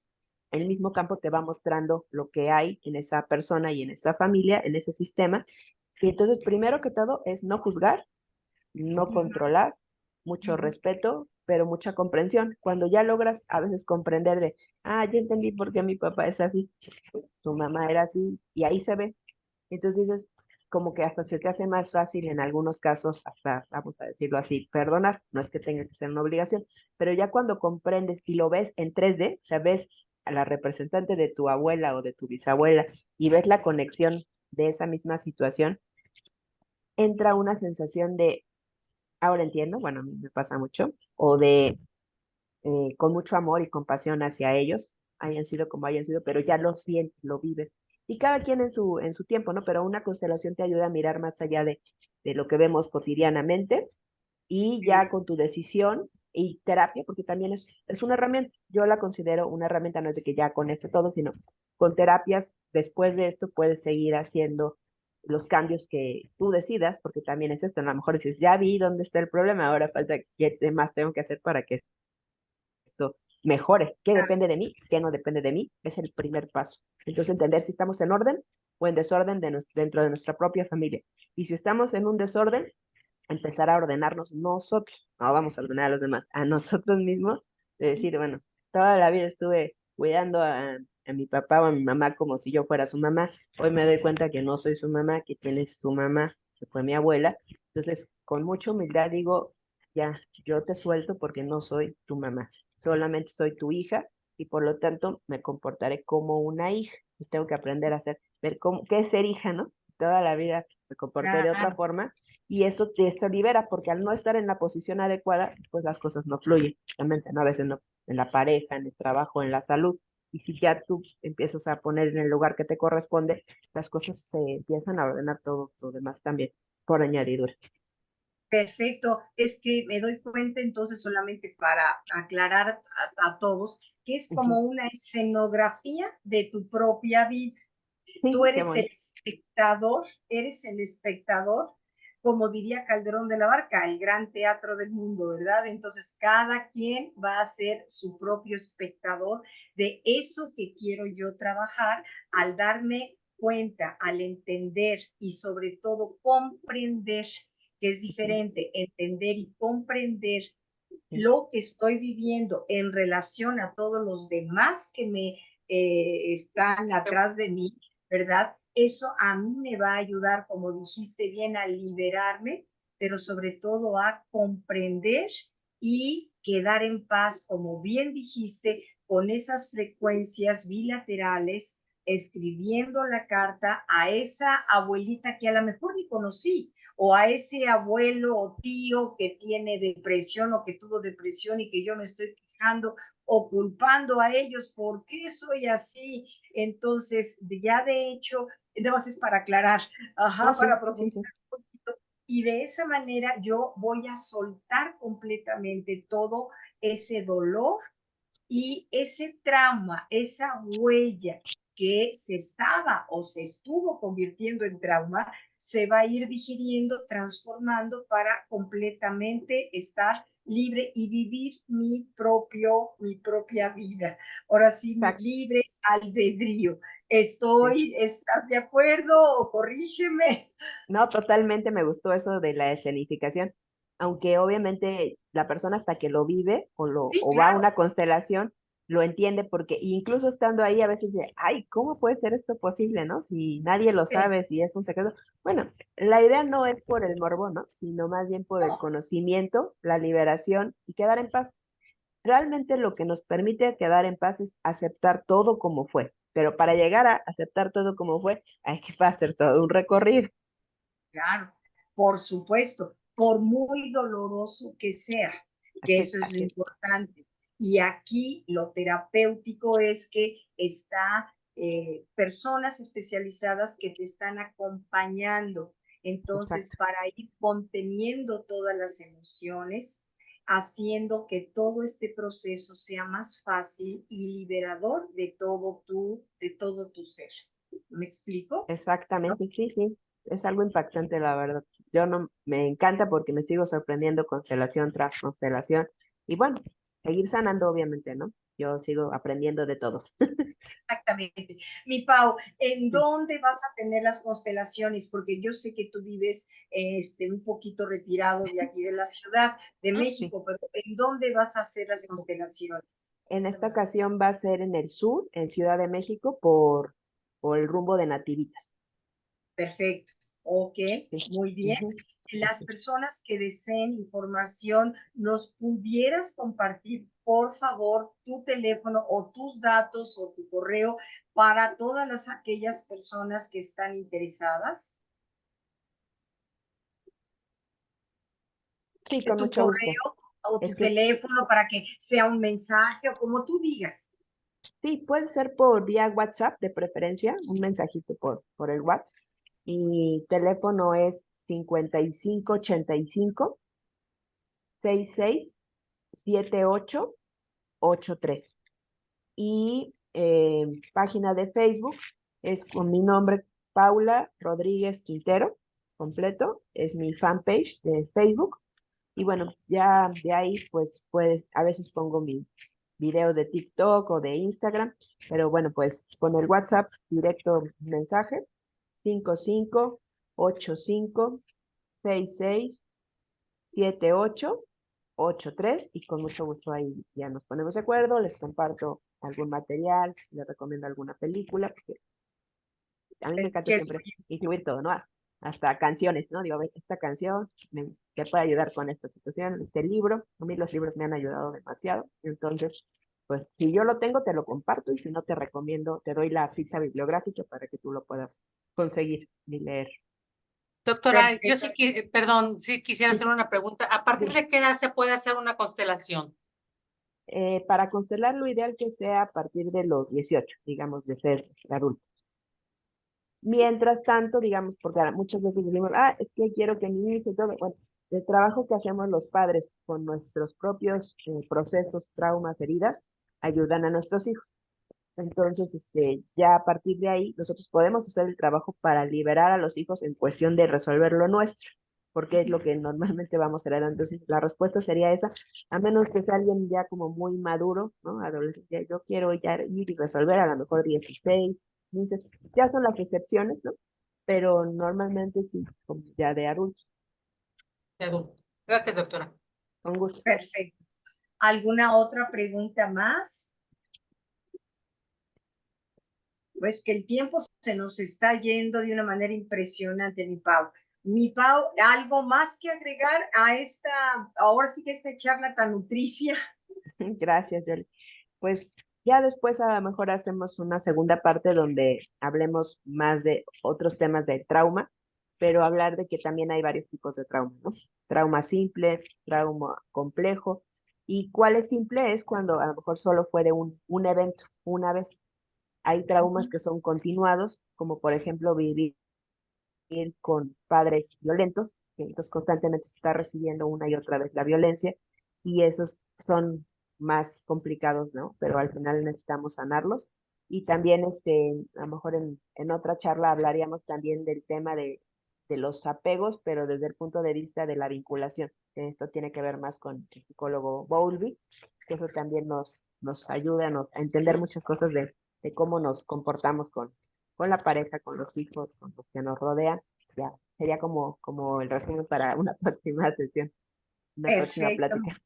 El mismo campo te va mostrando lo que hay en esa persona y en esa familia, en ese sistema. Y entonces, primero que todo, es no juzgar, no Ujú, controlar, mucho ujú. respeto, pero mucha comprensión. Cuando ya logras a veces comprender de, ah, ya entendí por qué mi papá es así, tu mamá era así, y ahí se ve. Entonces dices, como que hasta se te hace más fácil en algunos casos, hasta, vamos a decirlo así, perdonar. No es que tenga que ser una obligación, pero ya cuando comprendes y lo ves en 3D, o sea, ves a la representante de tu abuela o de tu bisabuela y ves la conexión de esa misma situación, entra una sensación de, ahora entiendo, bueno, a mí me pasa mucho, o de con mucho amor y compasión hacia ellos, hayan sido como hayan sido, pero ya lo sientes, lo vives. Y cada quien en su tiempo, ¿no? Pero una constelación te ayuda a mirar más allá de lo que vemos cotidianamente y Sí, ya con tu decisión y terapia, porque también es una herramienta. Yo la considero una herramienta, no es de que ya con eso todo, sino con terapias, después de esto puedes seguir haciendo los cambios que tú decidas, porque también es esto, a lo mejor dices, ya vi dónde está el problema, ahora falta qué más tengo que hacer para que esto mejore. ¿Qué claro. depende de mí? ¿Qué no depende de mí? Es el primer paso. Entonces, entender si estamos en orden o en desorden dentro de nuestra propia familia. Y si estamos en un desorden, empezar a ordenarnos nosotros. No vamos a ordenar a los demás, a nosotros mismos. De decir, bueno, toda la vida estuve cuidando a mi papá o a mi mamá como si yo fuera su mamá. Hoy me doy cuenta que no soy su mamá, que quién es su mamá, que fue mi abuela. Entonces, con mucha humildad digo, ya, yo te suelto porque no soy tu mamá, solamente soy tu hija y por lo tanto me comportaré como una hija. Pues tengo que aprender a hacer, ver cómo, qué es ser hija, ¿no? Toda la vida me comporté de otra Claro. forma y eso te libera porque al no estar en la posición adecuada, pues las cosas no fluyen, realmente, ¿no? A veces no, en la pareja, en el trabajo, en la salud. Y si ya tú empiezas a poner en el lugar que te corresponde, las cosas se empiezan a ordenar todo lo demás también, por añadidura. Perfecto, es que me doy cuenta entonces solamente para aclarar a todos que es como Ujú. una escenografía de tu propia vida. Tú Sí, qué bonito. eres el espectador, como diría Calderón de la Barca, el gran teatro del mundo, ¿verdad? Entonces cada quien va a ser su propio espectador de eso que quiero yo trabajar al darme cuenta, al entender y sobre todo comprender, que es Ujú. diferente, entender y comprender Sí, lo que estoy viviendo en relación a todos los demás que me están atrás de mí, ¿verdad? Eso a mí me va a ayudar, como dijiste bien, a liberarme, pero sobre todo a comprender y quedar en paz, como bien dijiste, con esas frecuencias bilaterales, escribiendo la carta a esa abuelita que a lo mejor ni conocí, o a ese abuelo o tío que tiene depresión o que tuvo depresión y que yo me estoy quejando o culpando a ellos, ¿por qué soy así? Entonces, ya de hecho, nada más es para aclarar, no, ajá, sí, para sí, sí, profundizar un poquito. Y de esa manera yo voy a soltar completamente todo ese dolor y ese trauma, esa huella que se estaba o se estuvo convirtiendo en trauma, se va a ir digiriendo, transformando para completamente estar libre y vivir mi propia vida. Ahora sí, mi exacto, libre albedrío. sí. ¿Estás de acuerdo o corrígeme? No, totalmente me gustó eso de la escenificación, aunque obviamente la persona hasta que lo vive Sí, o va a claro. una constelación, lo entiende porque incluso estando ahí a veces dice, ay, ¿cómo puede ser esto posible, no? Si nadie lo Sí, sabe, si es un secreto. Bueno, la idea no es por el morbo, ¿no? Sino más bien por el no, conocimiento, la liberación y quedar en paz. Realmente lo que nos permite quedar en paz es aceptar todo como fue, pero para llegar a aceptar todo como fue, hay que hacer todo un recorrido. claro, por supuesto, por muy doloroso que sea, que Así, eso es lo así es. importante. Y aquí lo terapéutico es que está personas especializadas que te están acompañando. Entonces, Exacto. para ir conteniendo todas las emociones, haciendo que todo este proceso sea más fácil y liberador de todo tu ser. ¿Me explico? Exactamente, sí, sí. Es algo impactante, la verdad. Yo no me encanta porque me sigo sorprendiendo constelación tras constelación. Y bueno, seguir sanando, obviamente, ¿no? Yo sigo aprendiendo de todos. Exactamente. Mi Pau, ¿en Sí. dónde vas a tener las constelaciones? Porque yo sé que tú vives un poquito retirado de aquí de la Ciudad de Sí. México, pero ¿en dónde vas a hacer las constelaciones? En esta ocasión va a ser en el sur, en Ciudad de México, por el rumbo de Nativitas. Perfecto. Ok, Sí. muy bien. Ujú. Las Sí. personas que deseen información, ¿nos pudieras compartir, por favor, tu teléfono o tus datos o tu correo para todas aquellas personas que están interesadas? Sí, con Tu mucho gusto. correo o tu Es que teléfono para que sea un mensaje o como tú digas. sí, puede ser por vía WhatsApp de preferencia, un mensajito por el WhatsApp. Mi teléfono es 5585-667883. Y página de Facebook es con mi nombre, Paula Rodríguez Quintero, completo, es mi fanpage de Facebook. Y bueno, ya de ahí pues a veces pongo mi video de TikTok o de Instagram, pero bueno, pues con el WhatsApp directo mensaje 5585-667883 y con mucho gusto ahí ya nos ponemos de acuerdo, les comparto algún material, les recomiendo alguna película, porque a mí me encanta Que es siempre incluir todo, ¿no? Hasta canciones, ¿no? Digo, "Ve, esta canción te puede ayudar con esta situación, este libro, a mí los libros me han ayudado demasiado, entonces, pues si yo lo tengo, te lo comparto y si no, te recomiendo, te doy la ficha bibliográfica para que tú lo puedas conseguir y leer. Doctora, yo perfecto. sí, perdón, sí quisiera hacer Sí, una pregunta. ¿A partir dime. de qué edad se puede hacer una constelación? Para constelar, lo ideal que sea a partir de los 18, digamos, de ser adulto. Mientras tanto, digamos, porque muchas veces decimos, es que quiero que mi hijo y todo, bueno, el trabajo que hacemos los padres con nuestros propios procesos, traumas, heridas, ayudan a nuestros hijos. Entonces, ya a partir de ahí, nosotros podemos hacer el trabajo para liberar a los hijos en cuestión de resolver lo nuestro, porque es lo que normalmente vamos a hacer. Entonces, la respuesta sería esa, a menos que sea alguien ya como muy maduro, ¿no? Adolescente, yo quiero ya ir y resolver a lo mejor 16, 15, ya son las excepciones, ¿no? Pero normalmente sí, como ya de adultos, De adulto. Gracias, doctora. con gusto. Perfecto. ¿Alguna otra pregunta más? Pues que el tiempo se nos está yendo de una manera impresionante, mi Pau. Mi Pau, ¿algo más que agregar a ahora sí que esta charla tan nutricia? Gracias, Yoli. Pues ya después a lo mejor hacemos una segunda parte donde hablemos más de otros temas de trauma, pero hablar de que también hay varios tipos de trauma, ¿no? Trauma simple, trauma complejo. ¿Y cuál es simple? Es cuando a lo mejor solo fue de un evento, una vez. Hay traumas que son continuados, como por ejemplo vivir con padres violentos, que entonces constantemente se está recibiendo una y otra vez la violencia, y esos son más complicados, ¿no? Pero al final necesitamos sanarlos. Y también, a lo mejor en otra charla hablaríamos también del tema de los apegos, pero desde el punto de vista de la vinculación. Esto tiene que ver más con el psicólogo Bowlby, que eso también nos ayuda a entender muchas cosas de cómo nos comportamos con la pareja, con los hijos, con los que nos rodean. Ya, sería como el resumen para una próxima sesión, una próxima Perfecto, plática.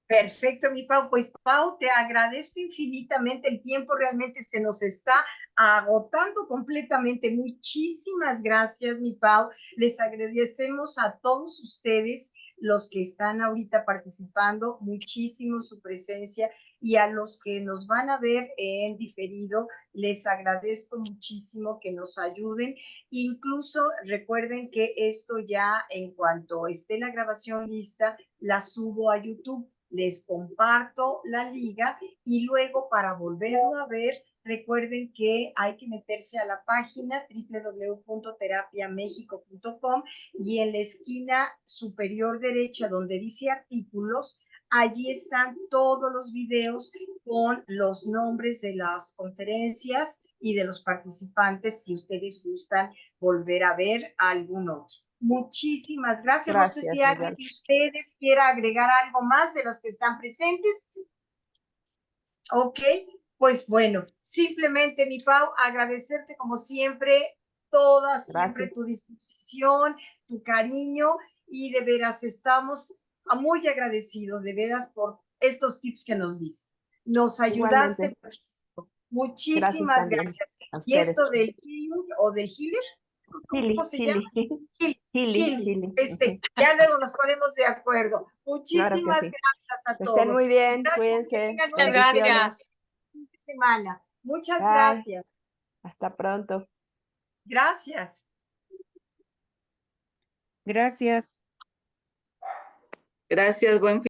perfecto, mi Pau. Pues Pau, te agradezco infinitamente. El tiempo realmente se nos está agotando completamente. Muchísimas gracias, mi Pau. Les agradecemos a todos ustedes, los que están ahorita participando, muchísimo su presencia y a los que nos van a ver en diferido, les agradezco muchísimo que nos ayuden. Incluso recuerden que esto ya en cuanto esté la grabación lista, la subo a YouTube. Les comparto la liga y luego para volverlo a ver, recuerden que hay que meterse a la página www.terapiamexico.com y en la esquina superior derecha donde dice artículos, allí están todos los videos con los nombres de las conferencias, y de los participantes si ustedes gustan volver a ver algún otro. Muchísimas gracias. No sé Gracias, si alguien de ustedes quiera agregar algo más de los que están presentes. Ok, pues bueno, simplemente mi Pau, agradecerte como siempre, siempre Gracias. tu disposición, tu cariño y de veras estamos muy agradecidos de veras por estos tips que nos diste. Nos ayudaste Igualmente. muchísimo. Gracias Muchísimas también gracias. a Y ustedes. esto del healing o del healer, ¿cómo se llama? Healing. Ujú. Ya luego nos ponemos de acuerdo. Claro que Muchísimas sí. gracias a Que estén todos. muy bien, Gracias, que cuídense. tengan un Muchas Bendiciones. gracias. fin de semana. Muchas Bye. gracias. Hasta pronto. Gracias. Gracias. Gracias, buen fin.